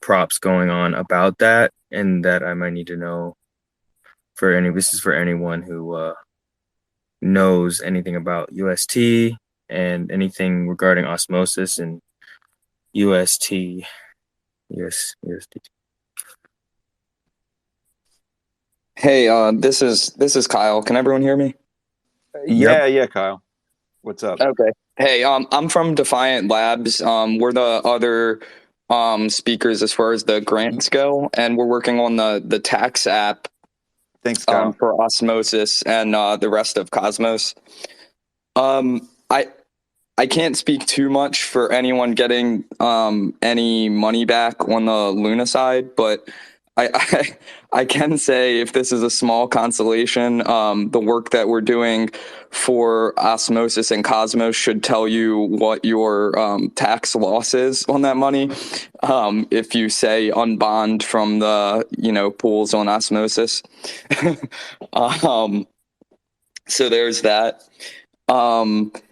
props going on about that, and that I might need to know this is for anyone who knows anything about UST and anything regarding osmosis and UST. UST. Hey, this is Kyle. Can everyone hear me? Yeah, Kyle. What's up? Okay. Hey, I'm from Defiant Labs. We're the other speakers as far as the grants go, and we're working on the tax app. Thanks, Kyle. For Osmosis and the rest of Cosmos. I can't speak too much for anyone getting any money back on the Luna side, but I can say, if this is a small consolation, the work that we're doing for Osmosis and Cosmos should tell you what your tax loss is on that money. If you say unbond from the pools on Osmosis. So there's that.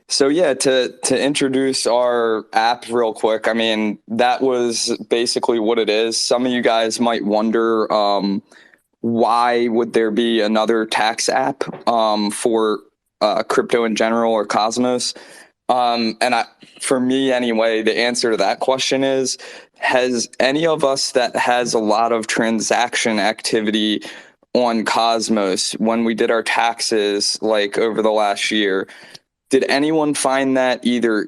So yeah, to introduce our app real quick, I mean, that was basically what it is. Some of you guys might wonder, why would there be another tax app for crypto in general or Cosmos? For me anyway, the answer to that question is, has any of us that has a lot of transaction activity on Cosmos, when we did our taxes like over the last year, did anyone find that either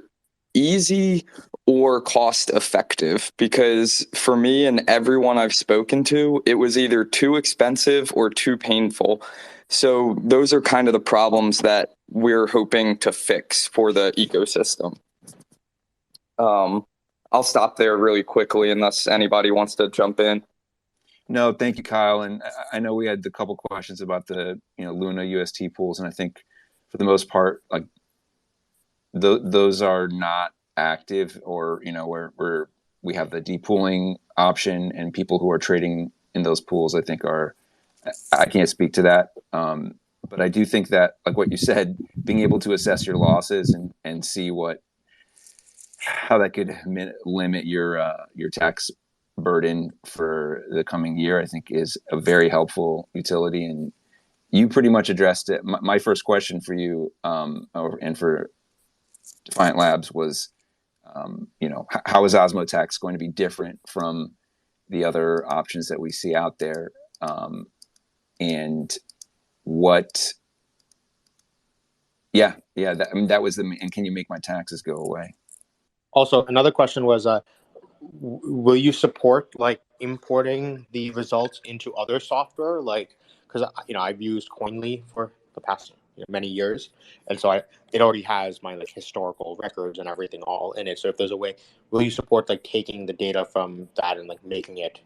easy or cost effective? Because for me and everyone I've spoken to, it was either too expensive or too painful. So those are kind of the problems that we're hoping to fix for the ecosystem. I'll stop there really quickly unless anybody wants to jump in. No, thank you, Kyle. And I know we had a couple questions about the Luna UST pools, and I think for the most part, like those are not active, or where we have the depooling option, and people who are trading in those pools, I think I can't speak to that, but I do think that, like what you said, being able to assess your losses and see how that could limit your tax burden for the coming year, I think is a very helpful utility. And you pretty much addressed it. My first question for you and for Defiant Labs was, how is Osmo Tax going to be different from the other options that we see out there? And what, that was and can you make my taxes go away? Also, another question was, will you support like importing the results into other software? Like, because I've used Coinly for the past many years, and so it already has my like historical records and everything all in it. So if there's a way, will you support like taking the data from that and like making it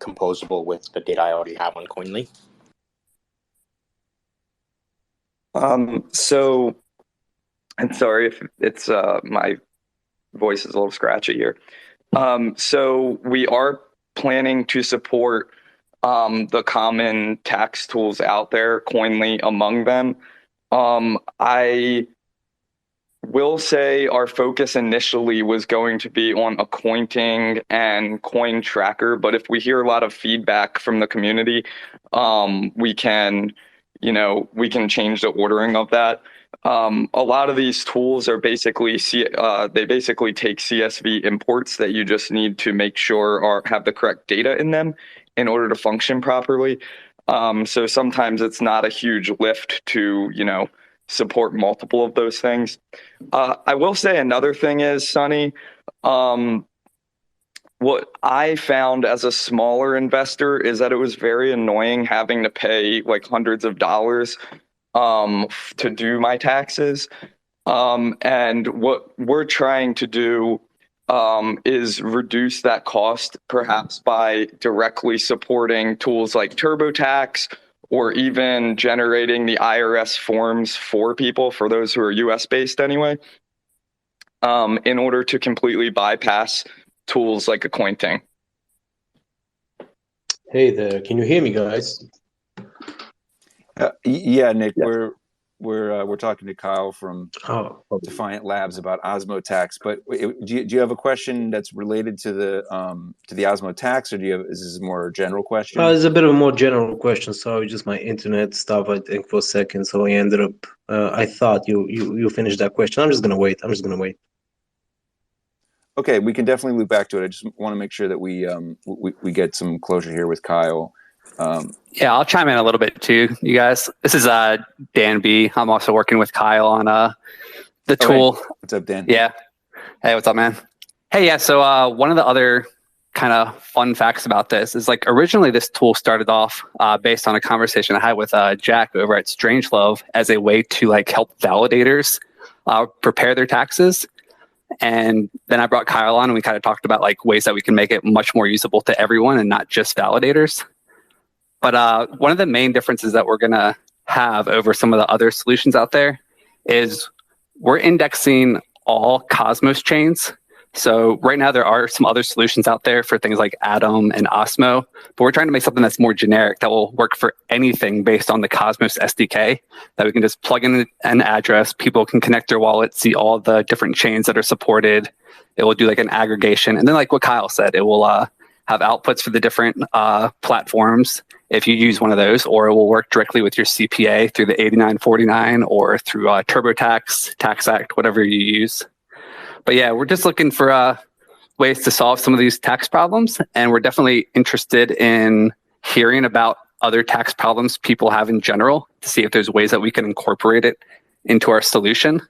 composable with the data I already have on Coinly? So I'm sorry if it's my voice is a little scratchy here. So we are planning to support the common tax tools out there, Coinly among them. I will say our focus initially was going to be on accounting and coin tracker, but if we hear a lot of feedback from the community, we can change the ordering of that. A lot of these tools are basically they basically take CSV imports that you just need to make sure have the correct data in them in order to function properly. So sometimes it's not a huge lift to support multiple of those things. I will say another thing is, Sonny, what I found as a smaller investor is that it was very annoying having to pay like hundreds of dollars to do my taxes. And what we're trying to do is reduce that cost, perhaps by directly supporting tools like TurboTax, or even generating the IRS forms for people, for those who are US based anyway, in order to completely bypass tools like accounting. Hey there, can you hear me, guys? Yeah, Nick, we're talking to Kyle from Defiant Labs about Osmo Tax. But do you have a question that's related to the Osmo Tax, or is this a more general question? It's a bit of a more general question. Sorry, just my internet stuff, I think, for a second. So I ended up. I thought you finished that question. I'm just gonna wait. Okay, we can definitely loop back to it. I just want to make sure that we get some closure here with Kyle. Yeah, I'll chime in a little bit too, you guys. This is Dan B. I'm also working with Kyle on the tool. Hey. What's up, Dan? Yeah. Hey, what's up, man? Hey, yeah. So one of the other kind of fun facts about this is, like, originally this tool started off based on a conversation I had with Jack over at Strangelove as a way to like help validators prepare their taxes. And then I brought Kyle on and we kind of talked about like ways that we can make it much more usable to everyone and not just validators. But one of the main differences that we're going to have over some of the other solutions out there is we're indexing all Cosmos chains. So right now there are some other solutions out there for things like Atom and Osmo, but we're trying to make something that's more generic that will work for anything based on the Cosmos SDK, that we can just plug in an address, people can connect their wallet, see all the different chains that are supported. It will do like an aggregation. And then like what Kyle said, it will have outputs for the different platforms if you use one of those, or it will work directly with your CPA through the 8949 or through TurboTax, Tax Act, whatever you use. But yeah, we're just looking for ways to solve some of these tax problems. And we're definitely interested in hearing about other tax problems people have in general to see if there's ways that we can incorporate it into our solution.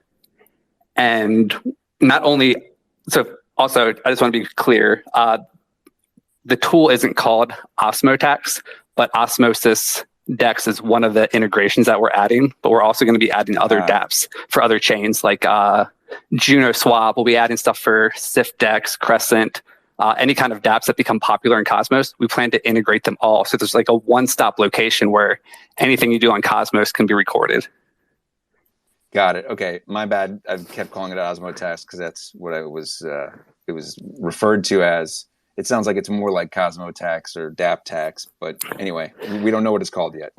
And not only, so also, I just want to be clear, the tool isn't called Osmo Tax, but Osmosis Dex is one of the integrations that we're adding, but we're also going to be adding other dApps for other chains like Juno Swap. We'll be adding stuff for SIFT-DEX, Crescent, any kind of dApps that become popular in Cosmos. We plan to integrate them all. So there's like a one-stop location where anything you do on Cosmos can be recorded. Got it. Okay, my bad. I kept calling it Osmo Tax because that's what it was referred to as. It sounds like it's more like Cosmo Tax or DApp Tax, but anyway, we don't know what it's called yet.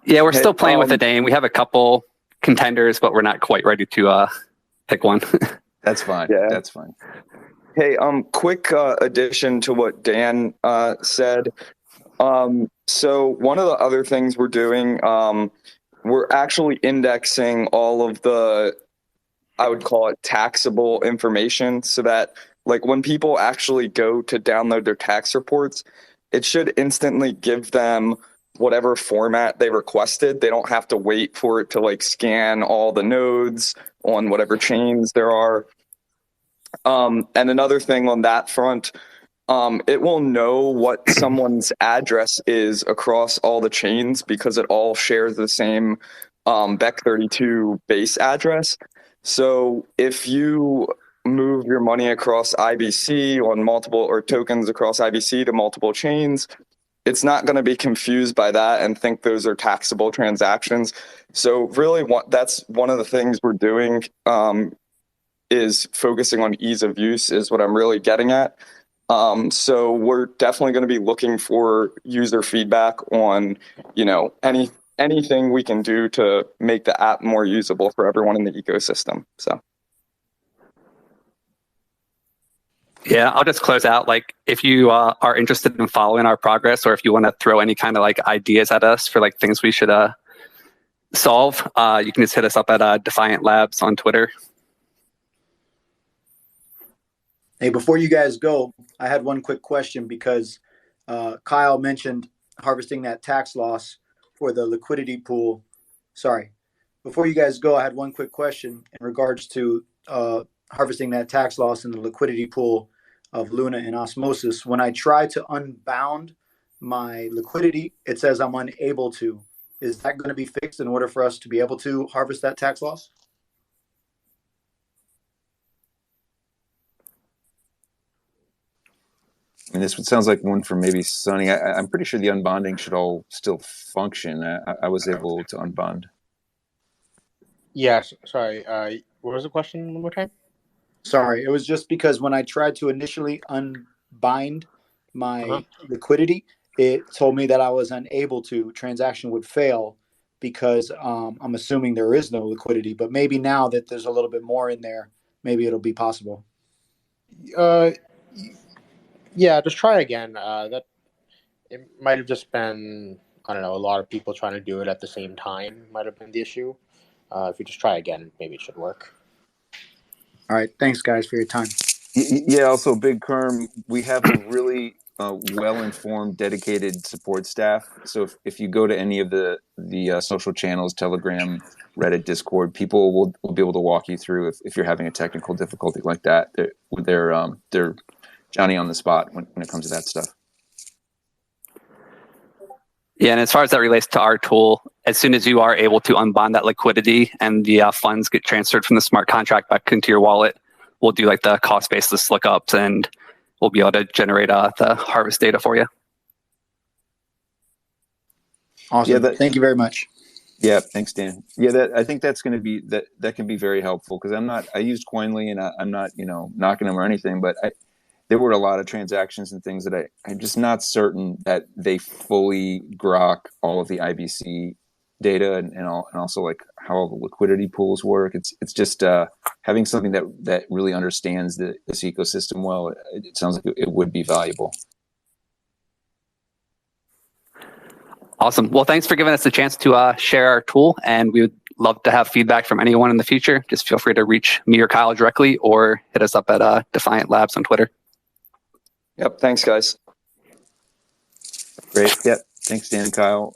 Yeah, we're still playing with the name. We have a couple contenders, but we're not quite ready to pick one. That's fine. Yeah. That's fine. Hey, quick addition to what Dan said. So one of the other things we're doing, we're actually indexing all of the, I would call it taxable information, so that like when people actually go to download their tax reports, it should instantly give them whatever format they requested. They don't have to wait for it to like scan all the nodes on whatever chains there are. And another thing on that front, it will know what someone's address is across all the chains because it all shares the same Bec32 base address. So if you move your money across IBC on multiple, or tokens across IBC to multiple chains, it's not going to be confused by that and think those are taxable transactions. So really that's one of the things we're doing, is focusing on ease of use is what I'm really getting at. So we're definitely going to be looking for user feedback on, anything we can do to make the app more usable for everyone in the ecosystem. So. Yeah, I'll just close out. Like, if you are interested in following our progress, or if you want to throw any kind of like ideas at us for like things we should solve, you can just hit us up at Defiant Labs on Twitter. Hey, before you guys go, I had one quick question because Kyle mentioned harvesting that tax loss for the liquidity pool. Sorry. Before you guys go, I had one quick question in regards to harvesting that tax loss in the liquidity pool of Luna and Osmosis. When I try to unbound my liquidity, it says I'm unable to. Is that going to be fixed in order for us to be able to harvest that tax loss? And this sounds like one for maybe Sonny. I'm pretty sure the unbonding should all still function. I was able to unbond. Yes, sorry. What was the question one more time? Sorry, it was just because when I tried to initially unbind my liquidity, it told me that I was unable to. Transaction would fail because I'm assuming there is no liquidity. But maybe now that there's a little bit more in there, maybe it'll be possible. Yeah, just try again. That it might have just been, I don't know, a lot of people trying to do it at the same time might have been the issue. If you just try again, maybe it should work. All right. Thanks, guys, for your time. Yeah, also, Big Kerm, we have a really well-informed, dedicated support staff. So if you go to any of the social channels, Telegram, Reddit, Discord, people will be able to walk you through if you're having a technical difficulty like that. They're Johnny on the spot when it comes to that stuff. Yeah, and as far as that relates to our tool, as soon as you are able to unbond that liquidity and the funds get transferred from the smart contract back into your wallet, we'll do like the cost basis lookups, and we'll be able to generate the harvest data for you. Awesome. Yeah, Thank you very much. Yeah, thanks, Dan. Yeah, I think that's going to be that can be very helpful, because I used Coinly, and I'm not knocking them or anything, but there were a lot of transactions and things that I'm just not certain that they fully grok all of the IBC data and also like how all the liquidity pools work. It's just having something that really understands this ecosystem well. It sounds like it would be valuable. Awesome. Well, thanks for giving us a chance to share our tool, and we would love to have feedback from anyone in the future. Just feel free to reach me or Kyle directly, or hit us up at Defiant Labs on Twitter. Yep. Thanks, guys. Great. Yep. Thanks, Dan and Kyle.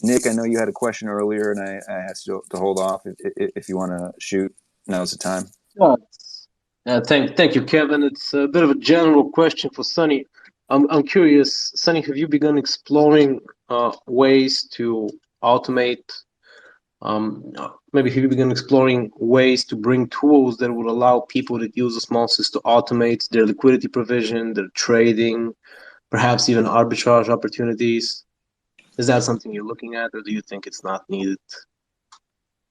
Nick, I know you had a question earlier, and I asked you to hold off. If you want to shoot, now's the time. Thank you, Kevin. It's a bit of a general question for Sunny. I'm curious, Sunny, have you begun exploring ways to automate? Maybe have you begun exploring ways to bring tools that would allow people that use Osmosis to automate their liquidity provision, their trading, perhaps even arbitrage opportunities? Is that something you're looking at, or do you think it's not needed?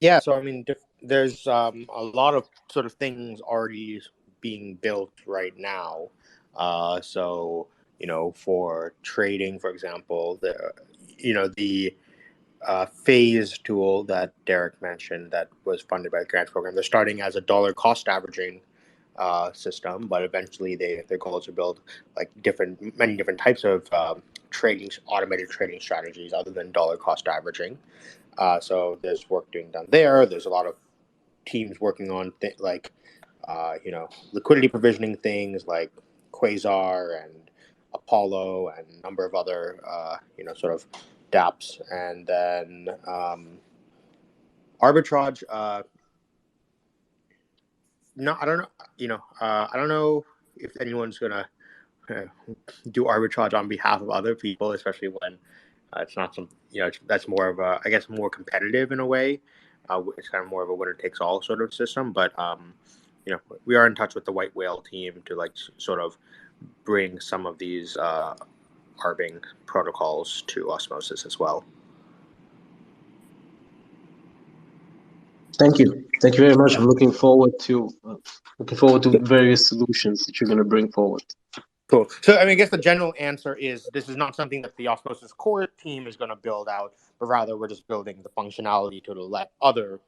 Yeah, so I mean, there's a lot of sort of things already being built right now. So for trading, for example, the phase tool that Derek mentioned that was funded by the grants program, they're starting as a dollar cost averaging system, but eventually their goal is to build like many different types of automated trading strategies other than dollar cost averaging. So there's work being done there. There's a lot of teams working on liquidity provisioning things like Quasar and Apollo and a number of other sort of dApps, and then arbitrage. No, I don't know. I don't know if anyone's gonna do arbitrage on behalf of other people, especially when it's not some. That's more of a, I guess, more competitive in a way. It's kind of more of a winner takes all sort of system, but we are in touch with the White Whale team to like sort of bring some of these arbing protocols to Osmosis as well. Thank you very much. I'm looking forward to various solutions that you're going to bring forward. Cool. So, I mean, I guess the general answer is this is not something that the Osmosis core team is going to build out, but rather we're just building the functionality to let other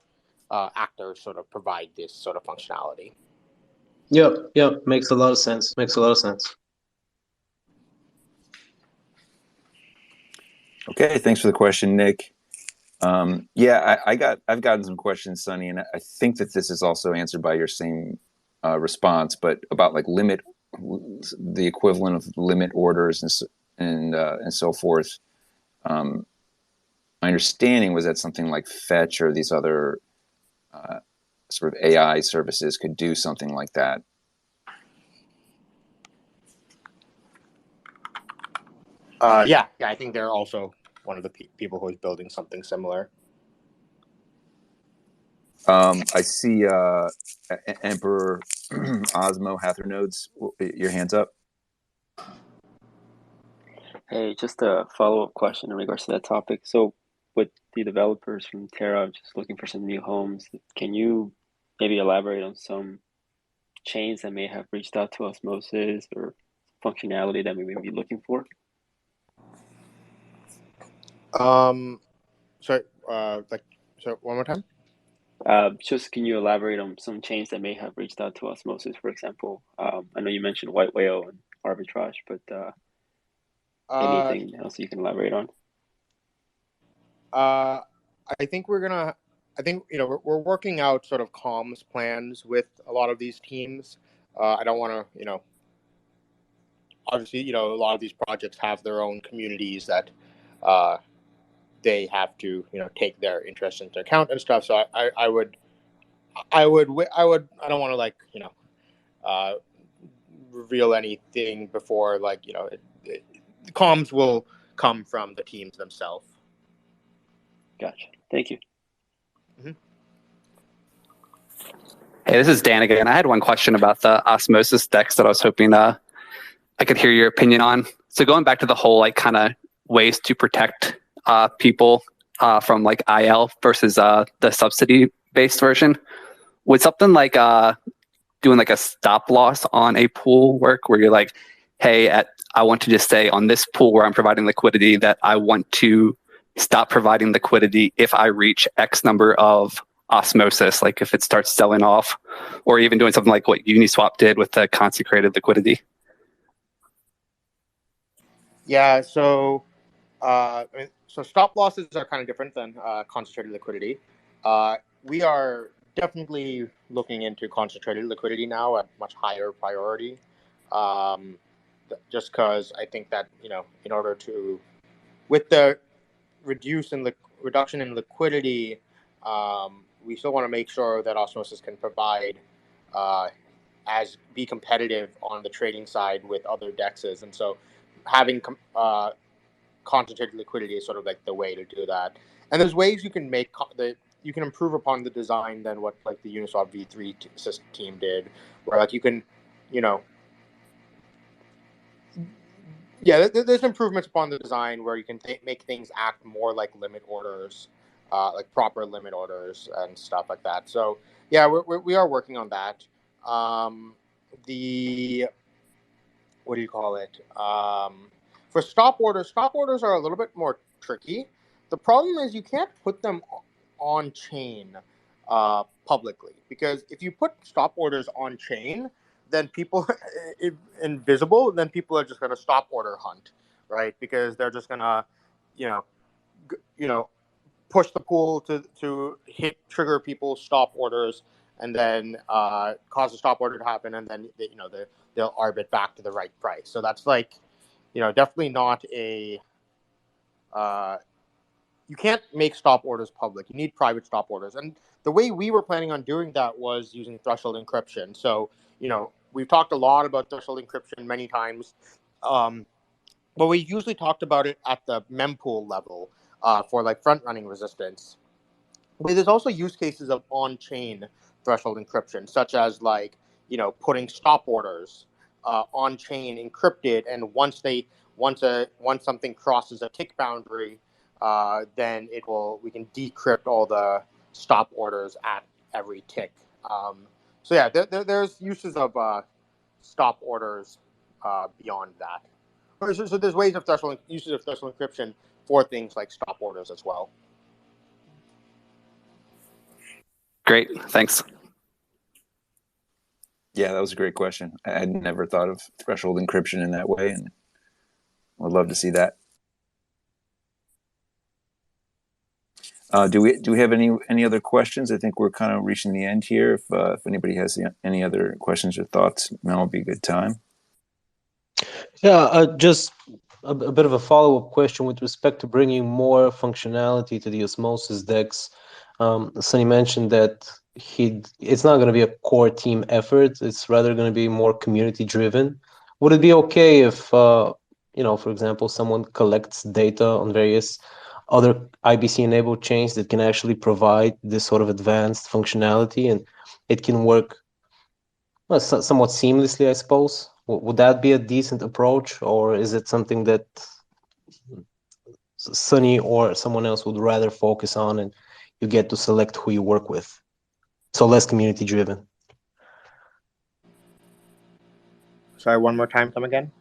actors sort of provide this sort of functionality. Yep. Makes a lot of sense. Okay, thanks for the question, Nick. I've gotten some questions, Sunny, and I think that this is also answered by your same response, but about like the equivalent of limit orders and so forth. My understanding was that something like Fetch or these other sort of AI services could do something like that. I think they're also one of the people who is building something similar. I see Emperor Osmo Hathernodes. Your hands up. Hey, just a follow-up question in regards to that topic. So with the developers from Terra just looking for some new homes, can you maybe elaborate on some chains that may have reached out to Osmosis or functionality that we may be looking for? So one more time. Just can you elaborate on some chains that may have reached out to Osmosis, for example? I know you mentioned White Whale and arbitrage, but anything else you can elaborate on? I think we're working out sort of comms plans with a lot of these teams. I don't want to, obviously, a lot of these projects have their own communities that they have to, take their interest into account and stuff. So I don't want to reveal anything before comms will come from the teams themselves. Gotcha. Thank you. Mm-hmm. Hey, this is Dan again. I had one question about the Osmosis DEX that I was hoping I could hear your opinion on. So going back to the whole like kind of ways to protect people from like IL versus the subsidy-based version, would something like doing like a stop loss on a pool work where you're like, hey, I want to just say on this pool where I'm providing liquidity that I want to stop providing liquidity if I reach X number of osmosis, like if it starts selling off, or even doing something like what Uniswap did with the consecrated liquidity? Yeah, so so stop losses are kind of different than concentrated liquidity. We are definitely looking into concentrated liquidity now at much higher priority, just because I think that in order to, with the reduction in liquidity, we still want to make sure that Osmosis can provide be competitive on the trading side with other dexes, and so having concentrated liquidity is sort of like the way to do that. And there's ways you can make you can improve upon the design than what like the Uniswap V3 team did, where like you can, there's improvements upon the design where you can make things act more like limit orders, like proper limit orders and stuff like that. So yeah, we are working on that. What do you call it? For stop orders are a little bit more tricky. The problem is you can't put them on chain publicly, because if you put stop orders on chain, then people invisible, then people are just going to stop order hunt, right? Because they're just going to, push the pool to trigger people's stop orders, and then cause a stop order to happen, and then they'll arbit back to the right price. So that's like, definitely not a. You can't make stop orders public. You need private stop orders, and the way we were planning on doing that was using threshold encryption. So we've talked a lot about threshold encryption many times, but we usually talked about it at the mempool level for like front running resistance. But there's also use cases of on-chain threshold encryption, such as like putting stop orders on-chain encrypted, and once something crosses a tick boundary, then we can decrypt all the stop orders at every tick. So yeah, there's uses of stop orders beyond that. So there's ways of uses of threshold encryption for things like stop orders as well. Great, thanks. Yeah, that was a great question. I had never thought of threshold encryption in that way, and would love to see that. Do we have any other questions? I think we're kind of reaching the end here. If anybody has any other questions or thoughts, now would be a good time. Yeah, just a bit of a follow-up question with respect to bringing more functionality to the Osmosis DEX. Sonny mentioned that it's not going to be a core team effort. It's rather going to be more community-driven. Would it be okay if, for example, someone collects data on various other IBC-enabled chains that can actually provide this sort of advanced functionality, and it can work somewhat seamlessly, I suppose? Would that be a decent approach, or is it something that Sonny or someone else would rather focus on, and you get to select who you work with? So less community-driven. Sorry, one more time, come again?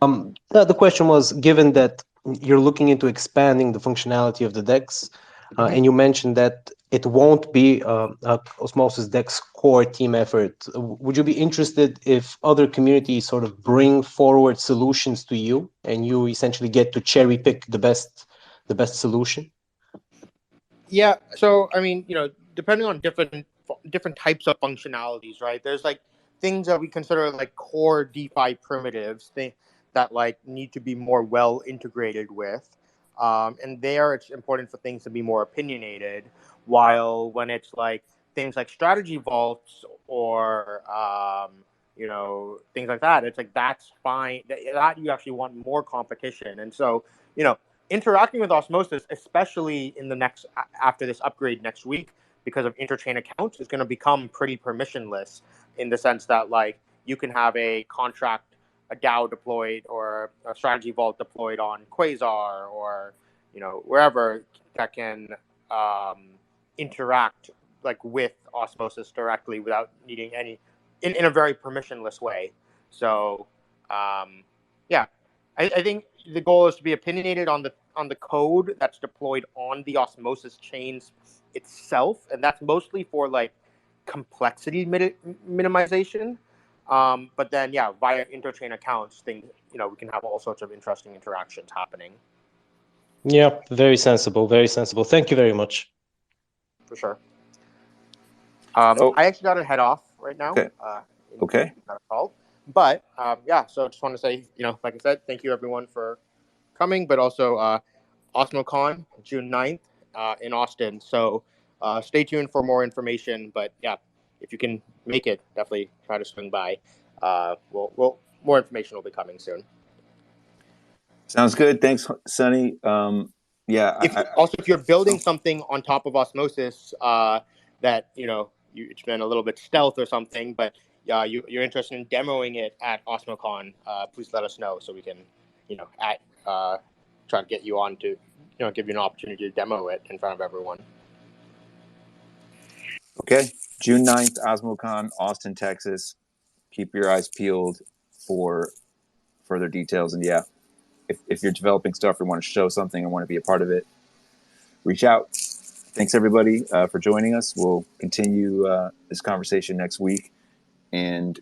The question was, given that you're looking into expanding the functionality of the DEX, and you mentioned that it won't be Osmosis DEX core team effort, would you be interested if other communities sort of bring forward solutions to you, and you essentially get to cherry pick the best solution? Yeah, so I mean, depending on different types of functionalities, right? There's like things that we consider like core DeFi primitives that like need to be more well integrated with, and there it's important for things to be more opinionated. While when it's like things like strategy vaults or things like that, it's like that's fine. That you actually want more competition, and so interacting with Osmosis, especially in the after this upgrade next week, because of interchain accounts, is going to become pretty permissionless in the sense that like you can have a contract, a DAO deployed or a strategy vault deployed on Quasar or wherever that can interact like with Osmosis directly without needing any in a very permissionless way. So yeah, I think the goal is to be opinionated on the code that's deployed on the Osmosis chains itself, and that's mostly for like complexity minimization. But then yeah, via interchain accounts, we can have all sorts of interesting interactions happening. Yeah, very sensible, very sensible. Thank you very much. For sure. I actually got to head off right now. Okay. Okay. Not a call. But yeah, so I just want to say, like I said, thank you everyone for coming, but also OsmoCon, June 9th in Austin. So stay tuned for more information. But yeah, if you can make it, definitely try to swing by. We'll more information will be coming soon. Sounds good. Thanks, Sonny. Yeah. If you're building something on top of Osmosis that it's been a little bit stealth or something, but you're interested in demoing it at OsmoCon, please let us know so we can try to get you on to give you an opportunity to demo it in front of everyone. Okay, June 9th, OsmoCon, Austin, Texas. Keep your eyes peeled for further details. And yeah, if you're developing stuff or want to show something or want to be a part of it, reach out. Thanks, everybody, for joining us. We'll continue this conversation next week. And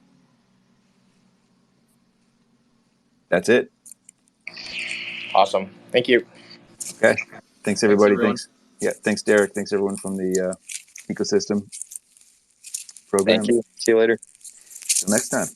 that's it. Awesome. Thank you. Okay. Thanks, everybody. Thanks. Yeah. Thanks, Derek. Thanks, everyone from the ecosystem program. Thank you. See you later. Till next time.